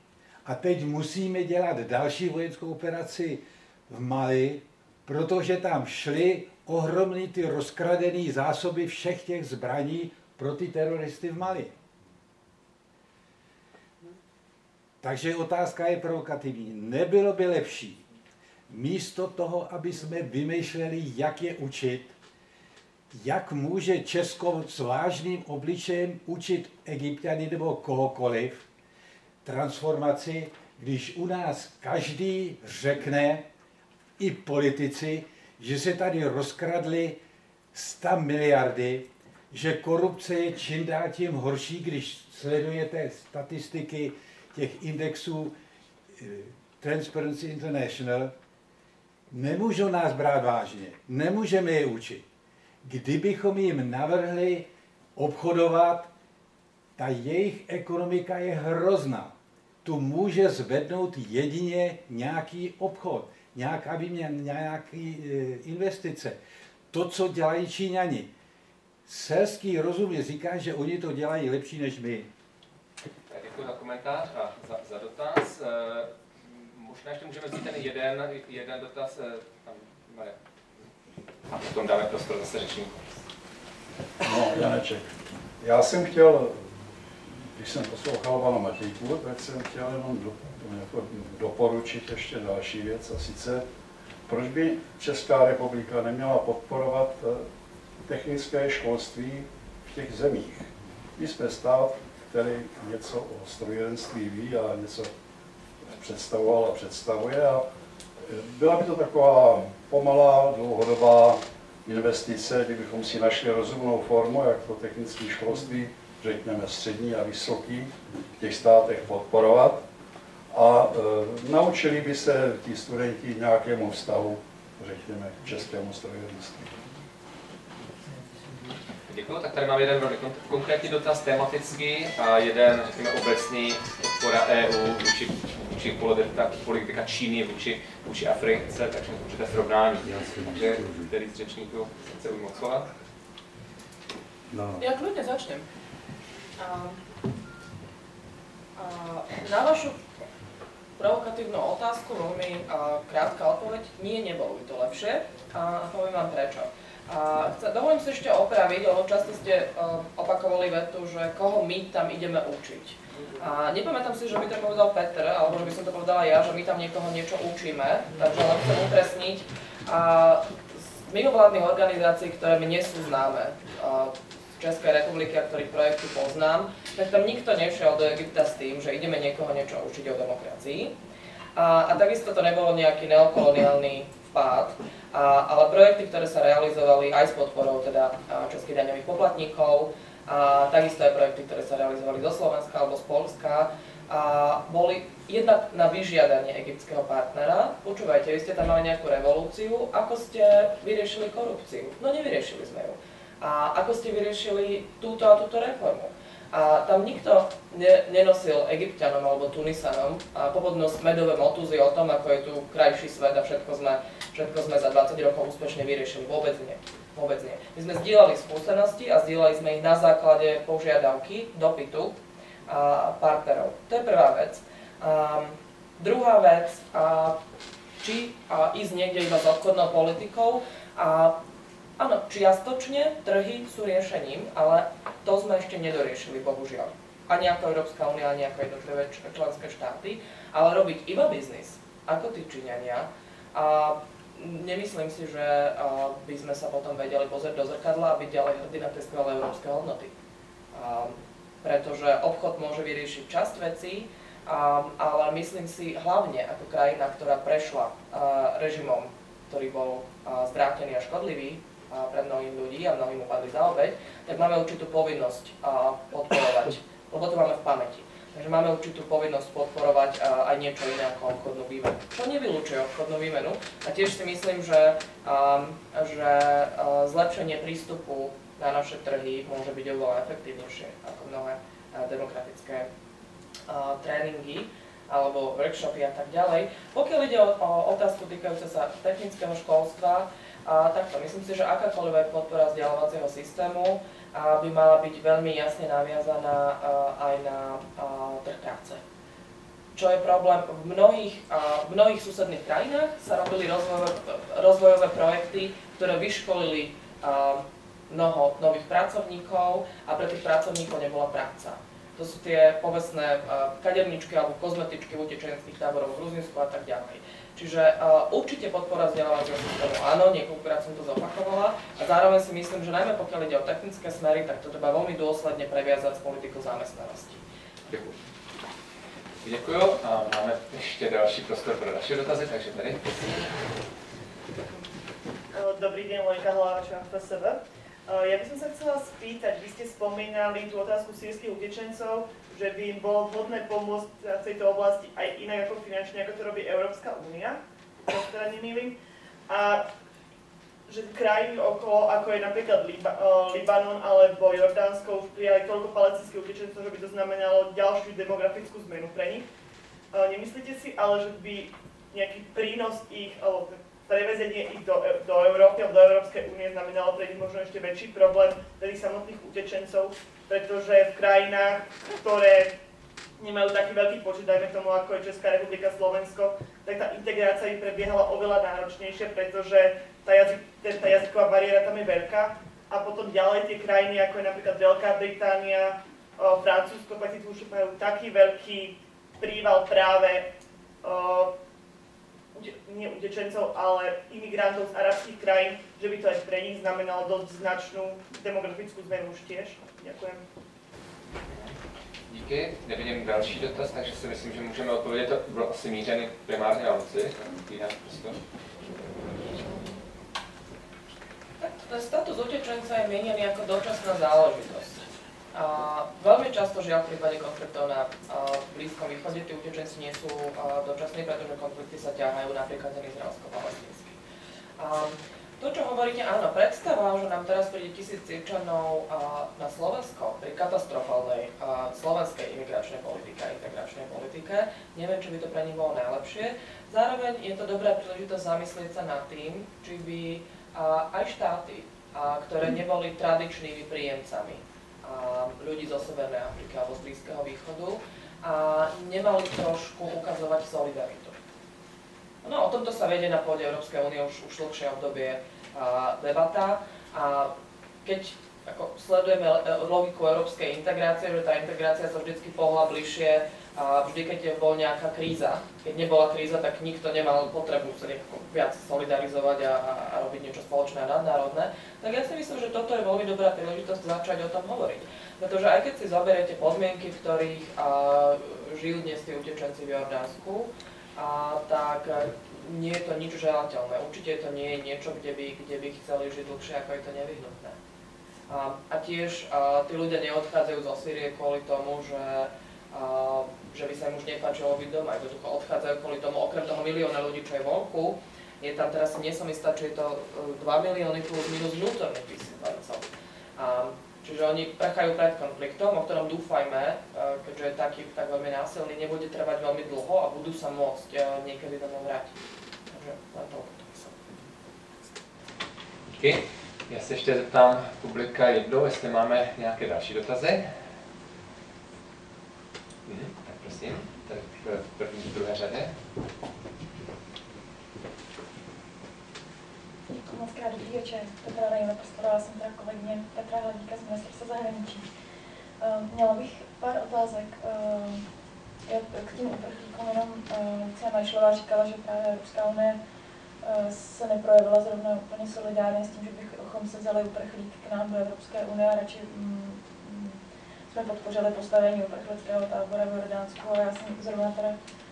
a teď musíme dělat další vojenskou operaci v Mali, protože tam šly ohromné ty rozkradené zásoby všech těch zbraní pro ty teroristy v Mali. Takže otázka je provokativní. Nebylo by lepší, místo toho, aby jsme vymýšleli, jak je učit, jak může Česko s vážným obličejem učit Egypťany nebo kohokoliv transformaci, když u nás každý řekne, i politici, že se tady rozkradly 100 miliardy, že korupce je čím dál tím horší, když sledujete statistiky těch indexů Transparency International, nemůžou nás brát vážně, nemůžeme je učit. Kdybychom jim navrhli obchodovat, ta jejich ekonomika je hrozná. Tu může zvednout jedině nějaký obchod, nějaká výměna, nějaký investice. To, co dělají Číňani. Selský rozum je říká, že oni to dělají lepší než my. Děkuji za komentář a za dotaz. Možná ještě můžeme vzít ten jeden dotaz. A potom dáme prostor zase řečníkům. No, Janeček. Já jsem chtěl, když jsem poslouchal pana Matějku, tak jsem chtěl jenom doporučit ještě další věc, a sice, proč by Česká republika neměla podporovat technické školství v těch zemích. My jsme stát, který něco o strojírenství ví a něco představoval a představuje. A byla by to taková pomalá, dlouhodobá investice, kdybychom si našli rozumnou formu, jak to technické školství, řekněme střední a vysoký, v těch státech podporovat. A naučili by se ti studenti nějakému vztahu, řekněme, k českému strojírenství. Děkuji, tak tady mám jeden velmi konkrétní dotaz tematický a jeden, řekněme, obecný podpora EU vůči politika Číny vůči Africe, takže určité srovnání. Takže který z řečníků chce ujmout slova? No. Ja kľudne začnem. Na vašu provokatívnu otázku veľmi krátka odpoveď. Nie, nebolo by to lepšie a poviem vám prečo. Dovolím si ešte opraviť, lebo často ste opakovali vetu, že koho my tam ideme učiť. Nepamätám si, že by to povedal Peter, alebo že by som to povedala ja, že my tam niekoho niečo učíme, takže len chcem upresniť. Z mimovládnych organizácií, ktoré mi nie sú známe, z Českej republiky, a ktorých projekty poznám, tak tam nikto nešiel do Egypta s tým, že ideme niekoho niečo učiť o demokracii. A takisto to nebolo nejaký neokoloniálny vpád, ale projekty, ktoré sa realizovali aj s podporou teda českých daňových poplatníkov, a takisto aj projekty, ktoré sa realizovali zo Slovenska alebo z Poľska, boli jednak na vyžiadanie egyptského partnera. Počúvajte, vy ste tam mali nejakú revolúciu, ako ste vyriešili korupciu? No nevyriešili sme ju. A ako ste vyriešili túto a túto reformu? A tam nikto nenosil Egypťanom alebo Tunisanom popodnosť medové motúzy o tom, ako je tu krajší svet a všetko sme za 20 rokov úspešne vyriešili. Vôbec nie. Vôbec nie. My sme zdieľali skúsenosti a zdieľali sme ich na základe požiadavky, dopytu partnerov. To je prvá vec. Druhá vec, či ísť niekde iba s obchodnou politikou. Áno, čiastočne trhy sú riešením, ale to sme ešte nedoriešili, bohužiaľ. Ani ako Európska únia, ani ako jednotlivé členské štáty. Ale robiť iba biznis, ako tí Číňania, nemyslím si, že by sme sa potom vedeli pozrieť do zrkadla a byť ďalej hrdí na tie skvelé európske hodnoty. Pretože obchod môže vyriešiť časť vecí, ale myslím si hlavne ako krajina, ktorá prešla režimom, ktorý bol zvrátený a škodlivý pre mnohých ľudí a mnohí mu padli za obeť, tak máme určitú povinnosť podporovať, lebo to máme v pamäti. Takže máme určitú povinnosť podporovať aj niečo iné ako obchodnú výmenu. Čo nevylučuje obchodnú výmenu a tiež si myslím, že zlepšenie prístupu na naše trhy môže byť oveľa efektívnejšie ako mnohé demokratické tréningy alebo workshopy a tak ďalej. Pokiaľ ide o otázku týkajúce sa technického školstva, takto myslím si, že akákoľvek podpora vzdelávacieho systému by mala byť veľmi jasne naviazaná aj na trh práce. Čo je problém, v mnohých susedných krajinách sa robili rozvojové projekty, ktoré vyškolili mnoho nových pracovníkov a pre tých pracovníkov nebola práca. To sú tie povestné kaderničky alebo kozmetičky v utečenských táboroch v Gruzínsku a tak ďalej. Čiže určite podpora vzdelávacieho systému, áno, niekoľkokrát som to zopakovala a zároveň si myslím, že najmä pokiaľ ide o technické smery, tak to treba veľmi dôsledne previazať s politikou zamestnanosti. Děkuji. Děkuji a máme ještě další prostor pro další dotazy, takže tady. Dobrý deň, Lenka Hlaváčová, FSB. Ja by som sa chcela spýtať, vy ste spomínali tú otázku sýrskych utečencov, že by im bolo vhodné pomôcť v tejto oblasti aj inak ako finančne, ako to robí Európska únia, ak teda nemýlim. A že krajiny okolo, ako je napríklad Libanon alebo Jordánsko, už prijali toľko palestinských utečencov, že by to znamenalo ďalšiu demografickú zmenu pre nich. Nemyslíte si ale, že by nejaký prínos ich, alebo prevezenie ich do Európy alebo do Európskej únie znamenalo pre nich možno ešte väčší problém pre tých samotných utečencov, pretože v krajinách, ktoré nemajú taký veľký počet, dajme tomu ako je Česká republika, Slovensko, tak tá integrácia by prebiehala oveľa náročnejšie, pretože tá jazyková bariéra tam je veľká. A potom ďalej tie krajiny, ako je napríklad Veľká Británia, Francúzsko, tak tu už majú taký veľký príval práve nie utečencov, ale imigrantov z arabských krajín, že by to aj pre nich znamenalo dosť značnú demografickú zmenu už tiež. Ďakujem. Díky. Nevidím další dotaz, takže si myslím, že můžeme odpovědět. To bylo asi mířený primárně na Luci. Ten status utečenca je mienený ako dočasná záležitosť. Veľmi často, žiaľ, v prípade konfliktov na Blízkom východe, tí utečenci nie sú dočasní, pretože konflikty sa ťahajú napríklad ten izraelsko-palestínsky. To, čo hovoríte, áno, predstava, že nám teraz príde 1000 Sýrčanov na Slovensko pri katastrofálnej slovenskej imigračnej politike a integračnej politike, neviem, či by to pre nich bolo najlepšie. Zároveň je to dobrá príležitosť zamyslieť sa nad tým, či by aj štáty, ktoré neboli tradičnými príjemcami ľudí zo Severnej Afriky alebo z Blízkeho východu, nemali trošku ukazovať solidaritu. No, o tomto sa vedie na pôde Európskej únie už dlhšie obdobie debata. A keď sledujeme logiku európskej integrácie, že tá integrácia sa vždy pohla bližšie, vždy keď bola nejaká kríza. Keď nebola kríza, tak nikto nemal potrebu sa viac solidarizovať a robiť niečo spoločné a nadnárodné. Tak ja si myslím, že toto je veľmi dobrá príležitosť začať o tom hovoriť. Pretože aj keď si zoberiete podmienky, v ktorých žijú dnes tí utečenci v Jordánsku, tak nie je to nič želateľné. Určite to nie je niečo, kde by chceli žiť dlhšie, ako je to nevyhnutné. A tiež tí ľudia neodchádzajú zo Sýrie kvôli tomu, že by sa im už nepáčilo byť doma. Jednoducho odchádzajú kvôli tomu, okrem toho milióna ľudí, čo je vonku, je tam teraz, nie som istá, či je to 2 milióny plus minus vnútorných vysídlencov. Čiže oni prechajú pred konfliktom, o ktorom dúfajme, keďže je taký tak veľmi násilný, nebude trvať veľmi dlho a budú sa môcť niekedy domov vrátiť. Takže len toľko to myslím. Díky. Já se ještě zeptám publika jednou, jestli máme nějaké další dotazy. Tak prosím, tady v první, druhé řadě. Děkuji moc krát, dobrý večer. Petra Rejna, prostorovala jsem teda kolegyně Petra Hladíka z Ministerstva zahraničí. Měla bych pár otázek. K tím uprchlíkům jenom Lucie Majšlová říkala, že právě Evropská unie se neprojevila zrovna úplně solidárně s tím, že bychom se vzali uprchlík k nám do Evropské unie a radši jsme podpořili postavení uprchlického tábora v Jordánsku. A já jsem zrovna teda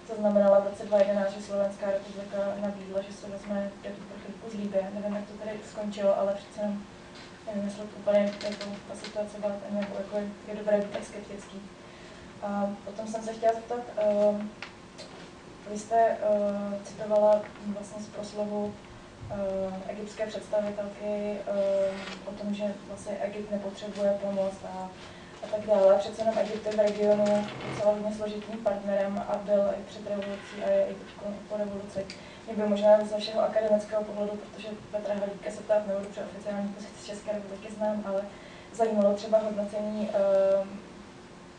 zaznamenala v roce 2011, že Slovenská republika nabídla, že se vezme 5 uprchlíků z Libye. Nevím, jak to tady skončilo, ale přece jenom nevím, jestli to úplně jako ta situace byla, nebo jako je dobré být tak skeptický. A potom jsem se chtěla zeptat, vy jste citovala vlastně z proslovu egyptské představitelky o tom, že vlastně Egypt nepotřebuje pomoc a tak dále. Přece jenom Egypt je v regionu docela hodně složitým partnerem a byl i před revolucí a je i po revoluci. Mě by možná z vašeho akademického pohledu, protože Petra Hladíka se ptát nebudu, protože oficiální pozici z České republiky znám, ale zajímalo třeba hodnocení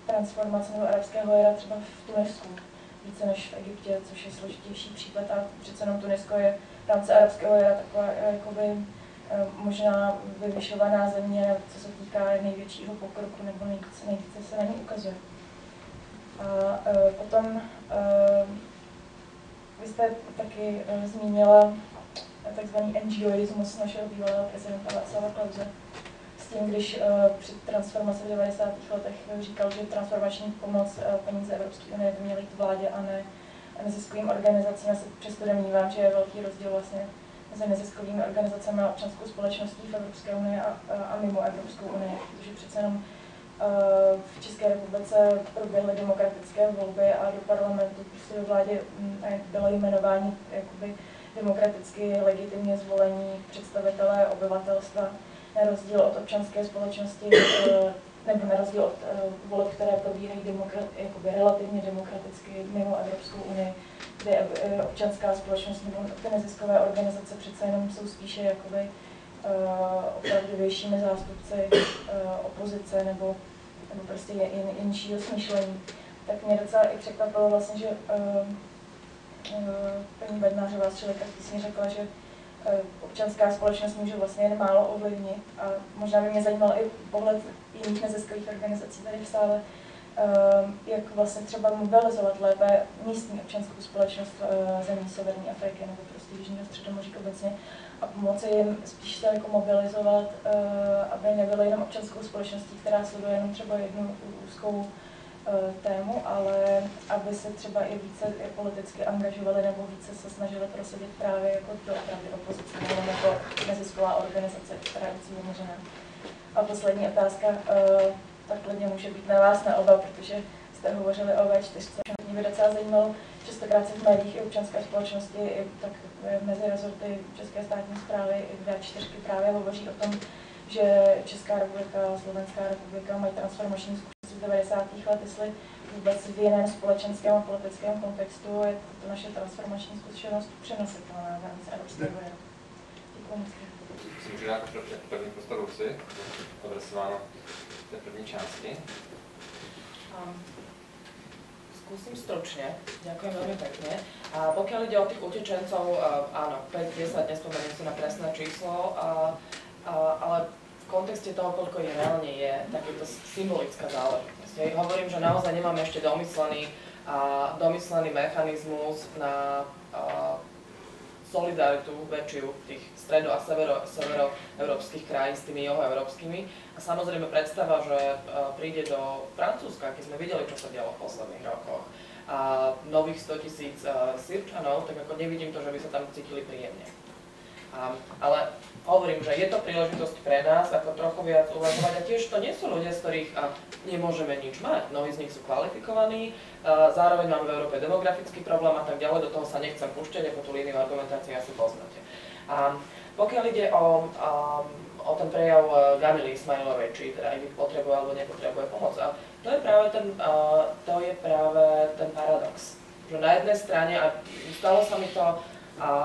transformace nebo arabského jara třeba v Tunisku, více než v Egyptě, což je složitější případ a přece jenom Tunisko je v rámci arabského jara taková jakoby možná vyvyšovaná země, co se týká největšího pokroku, nebo nejvíce se na ní ukazuje. A potom vy jste taky zmínila takzvaný NGOismus našeho bývalého prezidenta Václava Klause. S tím, když při transformaci v 90. letech říkal, že transformační pomoc peníze Evropské unie by měly jít vládě a ne neziskovým organizacím. Já se přesto domnívám, že je velký rozdíl vlastně mezi neziskovými organizacemi a občanskou společností v Evropské unii a mimo Evropskou unii, protože přece jenom v České republice proběhly demokratické volby a do parlamentu, prostě do vládě bylo jmenování jakoby demokraticky legitimně zvolení představitelé obyvatelstva, na rozdíl od občanské společnosti, nebo na rozdíl od voleb, které probíhají jakoby relativně demokraticky mimo Evropskou unii, kde občanská společnost nebo ty neziskové organizace přece jenom jsou spíše jakoby opravdovějšími zástupci opozice nebo prostě jinšího smýšlení. Tak mě docela i překvapilo vlastně, že paní Bednářová z Člověka v písni řekla, že občanská společnost může vlastně jen málo ovlivnit a možná by mě zajímal i pohled jiných neziskových organizací tady v sále, jak vlastně třeba mobilizovat lépe místní občanskou společnost zemí Severní Afriky nebo prostě Jižního Středomoří obecně a pomoci jim spíš se jako mobilizovat, aby nebyly jenom občanskou společností, která sleduje jenom třeba jednu úzkou tému, ale aby se třeba i více politicky angažovali nebo více se snažili prosadit právě jako doopravdy opozice nebo jako nezisková organizace, která je více zaměřená. A poslední otázka, tak klidně může být na vás, na oba, protože jste hovořili o V4. Mě by docela zajímalo, častokrát se v médiích i občanské společnosti, i tak mezi rezorty České státní správy i V4 právě hovoří o tom, že Česká republika a Slovenská republika mají transformační zkušenosti z 90. let, jestli vůbec v jiném společenském a politickém kontextu je to naše transformační zkušenost přenositelná v rámci Evropského jara. Děkuji moc. Můžu dát první prostor Luci, adresováno v té první části. Skúsim stručne, ďakujem veľmi pekne. A pokiaľ ide o tých utečencov, áno, 5-10, nespomeniem si na presné číslo, ale v kontexte toho, koľko ich reálne je, tak je to symbolická záležitosť. Ja hovorím, že naozaj nemáme ešte domyslený mechanizmus na solidaritu väčšiu tých stredo- a severoeurópskych krajín s tými juhoeurópskymi. A samozrejme predstava, že príde do Francúzska, keď sme videli, čo sa dialo v posledných rokoch, a nových 100 000 Sýrčanov, tak ako nevidím to, že by sa tam cítili príjemne. Ale hovorím, že je to príležitosť pre nás, ako trochu viac uvažovať. A tiež to nie sú ľudia, z ktorých nemôžeme nič mať. Mnohí z nich sú kvalifikovaní, zároveň máme v Európe demografický problém a tak ďalej. Do toho sa nechcem púšťať, ako tú líniu argumentácie asi poznáte. Pokiaľ ide o o ten prejav Gamily Ismailovej, či teda Egypt potrebuje alebo nepotrebuje pomoc. A to je práve ten paradox. Že na jednej strane, a stalo sa mi to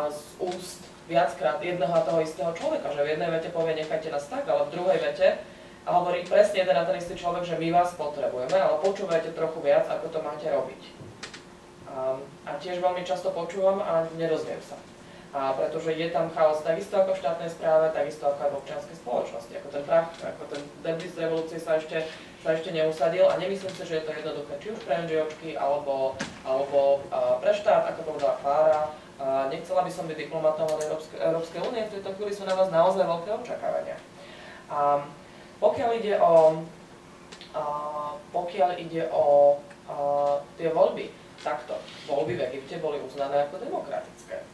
z úst viackrát jedného a toho istého človeka, že v jednej vete povie nechajte nás tak, ale v druhej vete a hovorí presne jeden a ten istý človek, že my vás potrebujeme, ale počúvajte trochu viac, ako to máte robiť. A tiež veľmi často počúvam a nedozviem sa. Pretože je tam chaos takisto ako v štátnej správe, takisto ako aj v občianskej spoločnosti. Ako ten prach, ako ten debris revolúcie sa ešte neusadil a nemyslím si, že je to jednoduché, či už pre NGOčky alebo pre štát, ako povedala Klára. Nechcela by som byť diplomatom od Európskej únie, v tejto chvíli sú na vás naozaj veľké očakávania. Pokiaľ ide o tie voľby, takto, voľby v Egypte boli uznané ako demokratické.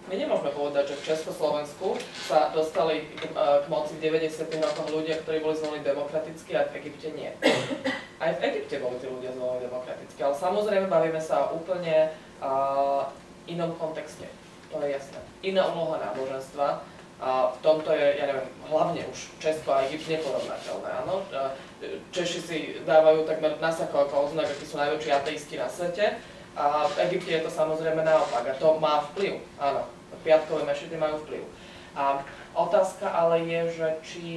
My nemôžeme povedať, že v Československu sa dostali k moci v 90. rokoch ľudia, ktorí boli zvolení demokraticky, a v Egypte nie. Aj v Egypte boli tí ľudia zvolení demokraticky, ale samozrejme bavíme sa o úplne inom kontexte, to je jasné. Iná úloha náboženstva, a v tomto je, ja neviem, hlavne už Česko a Egypt neporovnateľné, áno. Češi si dávajú takmer nasako ako oznak, akí sú najväčší ateisti na svete, a v Egypte je to samozrejme naopak a to má vplyv, áno. Piatkové mešity majú vplyv. A otázka ale je, že či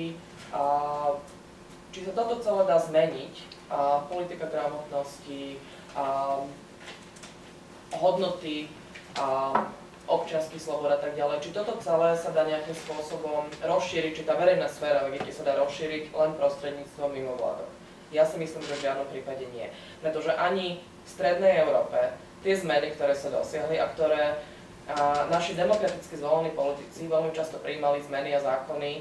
sa toto celé dá zmeniť, politika gramotnosti, hodnoty, občiansky slobod a tak ďalej, či toto celé sa dá nejakým spôsobom rozšíriť, či tá verejná sféra v Egypte sa dá rozšíriť len prostredníctvom mimovládok. Ja si myslím, že v žiadnom prípade nie. Pretože ani v strednej Európe tie zmeny, ktoré sa dosiahli a ktoré naši demokraticky zvolení politici veľmi často prijímali zmeny a zákony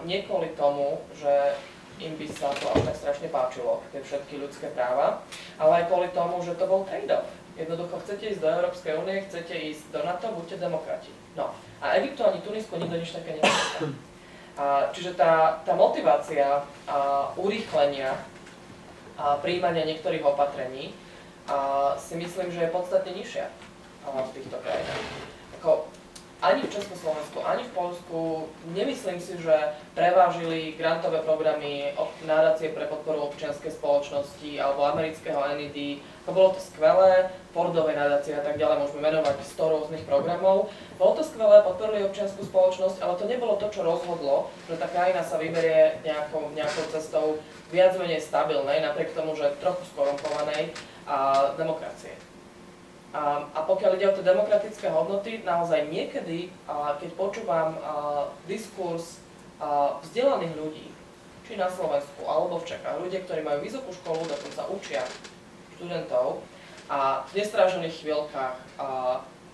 nie kvôli tomu, že im by sa to až tak strašne páčilo, tie všetky ľudské práva, ale aj kvôli tomu, že to bol trade-off. Jednoducho, chcete ísť do Európskej únie, chcete ísť do NATO, buďte demokrati. No. A Egyptu ani Tunisku nikto nič také nepýta. Čiže tá motivácia urýchlenia prijímania niektorých opatrení si myslím, že je podstatne nižšia v týchto krajinách. Ani v Československu, ani v Poľsku nemyslím si, že prevážili grantové programy nadácie pre podporu občianskej spoločnosti alebo amerického NED. Bolo to skvelé, Fordové nadácie a tak ďalej, môžeme menovať 100 rôznych programov. Bolo to skvelé, podporili občiansku spoločnosť, ale to nebolo to, čo rozhodlo, že tá krajina sa vyberie nejakou cestou viac menej stabilnej, napriek tomu, že trochu skorumpovanej demokracie. A pokiaľ ide o tie demokratické hodnoty, naozaj niekedy, keď počúvam diskurs vzdelaných ľudí, či na Slovensku alebo v Čechách, ľudia, ktorí majú vysokú školu, dokonca učia študentov a v nestrážených chvíľkach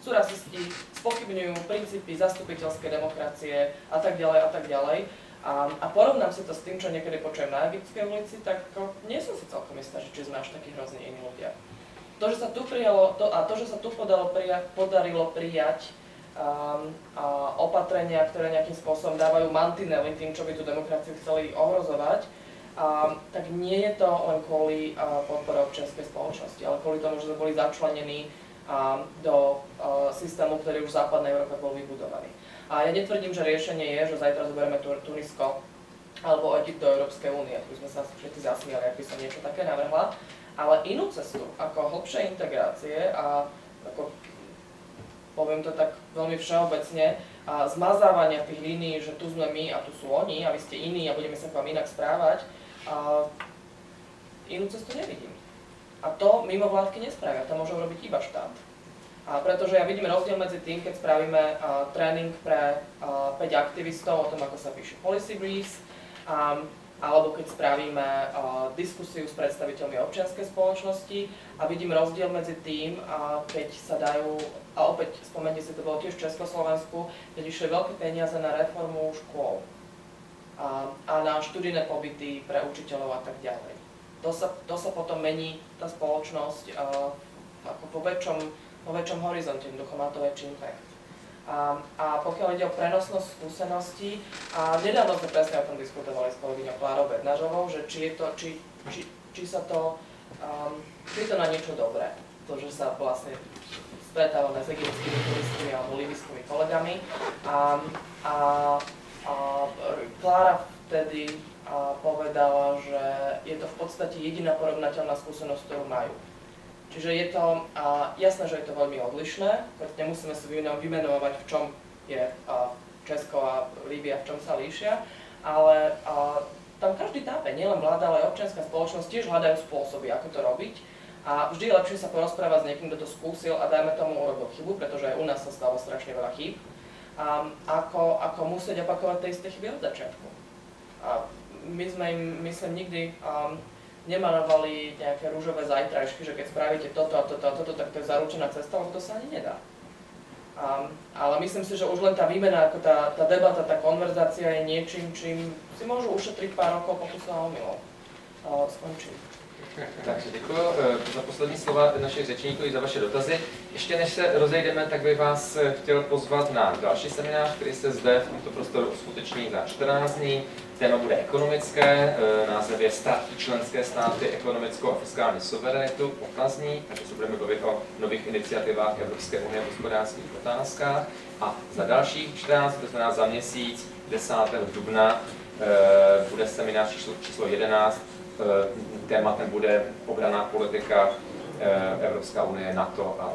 sú rasisti, spochybňujú princípy zastupiteľskej demokracie a tak ďalej. A porovnám si to s tým, čo niekedy počujem na Egyptskej ulici, tak nie som si celkom istá, či sme až takí hrozní iní ľudia. To, že sa tu podarilo prijať opatrenia, ktoré nejakým spôsobom dávajú mantinely tým, čo by tú demokraciu chceli ohrozovať, tak nie je to len kvôli podpore občianskej spoločnosti, ale kvôli tomu, že sme boli začlenení do systému, ktorý už v západnej Európe bol vybudovaný. A ja netvrdím, že riešenie je, že zajtra zoberieme Tunisko alebo Egypt do Európskej únie. Tu sme sa všetci zasmiali, ak by som niečo také navrhla. Ale inú cestu, ako hlbšej integrácie a ako, poviem to tak veľmi všeobecne, zmazávania tých línií, že tu sme my a tu sú oni a vy ste iní a budeme sa k vám inak správať, inú cestu nevidím. A to mimovládky nespravia, to môže robiť iba štát. Pretože ja vidím rozdiel medzi tým, keď spravíme tréning pre 5 aktivistov o tom, ako sa píšu policy briefs, alebo keď spravíme diskusiu s predstaviteľmi občianskej spoločnosti a vidím rozdiel medzi tým, keď sa dajú, a opäť spomente si, to bolo tiež v Československu, keď išli veľké peniaze na reformu škôl a na študijné pobyty pre učiteľov a tak ďalej. To sa potom mení tá spoločnosť ako vo väčšom horizonte, jednoducho má to väčší impact. A pokiaľ ide o prenosnosť skúseností, nedávno sme presne o tom diskutovali s kolegyňou Klárou Bednářovou, že či je to na niečo dobré, to, že sa vlastne stretávame s egyptskými turistmi alebo libijskými kolegami a Klára vtedy povedala, že je to v podstate jediná porovnateľná skúsenosť, ktorú majú. Čiže je to jasné, že je to veľmi odlišné, pretože nemusíme si vymenovať, v čom je Česko a Líbia, v čom sa líšia, ale tam každý tápe, nielen vláda, ale aj občianská spoločnosť tiež hľadajú spôsoby, ako to robiť. A vždy je lepšie sa porozprávať s niekým, kto to skúsil a dajme tomu urobil chybu, pretože aj u nás sa stalo strašne veľa chýb, ako musieť opakovať tie isté chyby od začiatku. My sme im, myslím, nikdy nemalovali nejaké rúžové zajtrajšky, že keď spravíte toto a toto a toto, tak to je zaručená cesta, lebo to sa ani nedá. Ale myslím si, že už len tá výmena, ako tá debata, tá konverzácia je niečím, čím si môžu ušetriť pár rokov, pokud sa omylom skončí. Takže děkuji za poslední slova našich řečníků i za vaše dotazy. Ještě než se rozejdeme, tak bych vás chtěl pozvat na další seminář, který se zde v tomto prostoru uskuteční za 14 dní. Téma bude ekonomické, název je Státní členské státy, ekonomickou a fiskální suverenitu, otazník, takže se budeme bavit o nových iniciativách Evropské unie v hospodářských otázkách. A za dalších 14, to znamená za měsíc, 10. dubna, bude seminář číslo 11. Tématem bude obranná politika Evropská unie, NATO a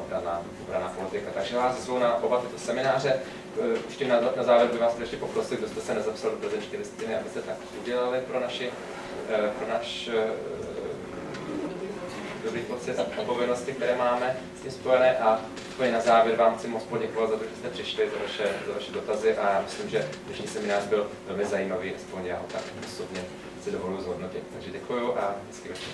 obranná politika. Takže vás zvu na oba tyto semináře. Ještě na závěr bych vás ještě poprosil, kdo jste se nezapsal do prezenční listiny, abyste tak udělali pro náš dobrý pocit a povinnosti, které máme s tím spojené. A úplně na závěr vám chci moc poděkovat za to, že jste přišli, za vaše dotazy a já myslím, že dnešní seminář byl velmi zajímavý, aspoň já ho tak osobně si dovoluji zhodnotit. Takže děkuju a hezký večer.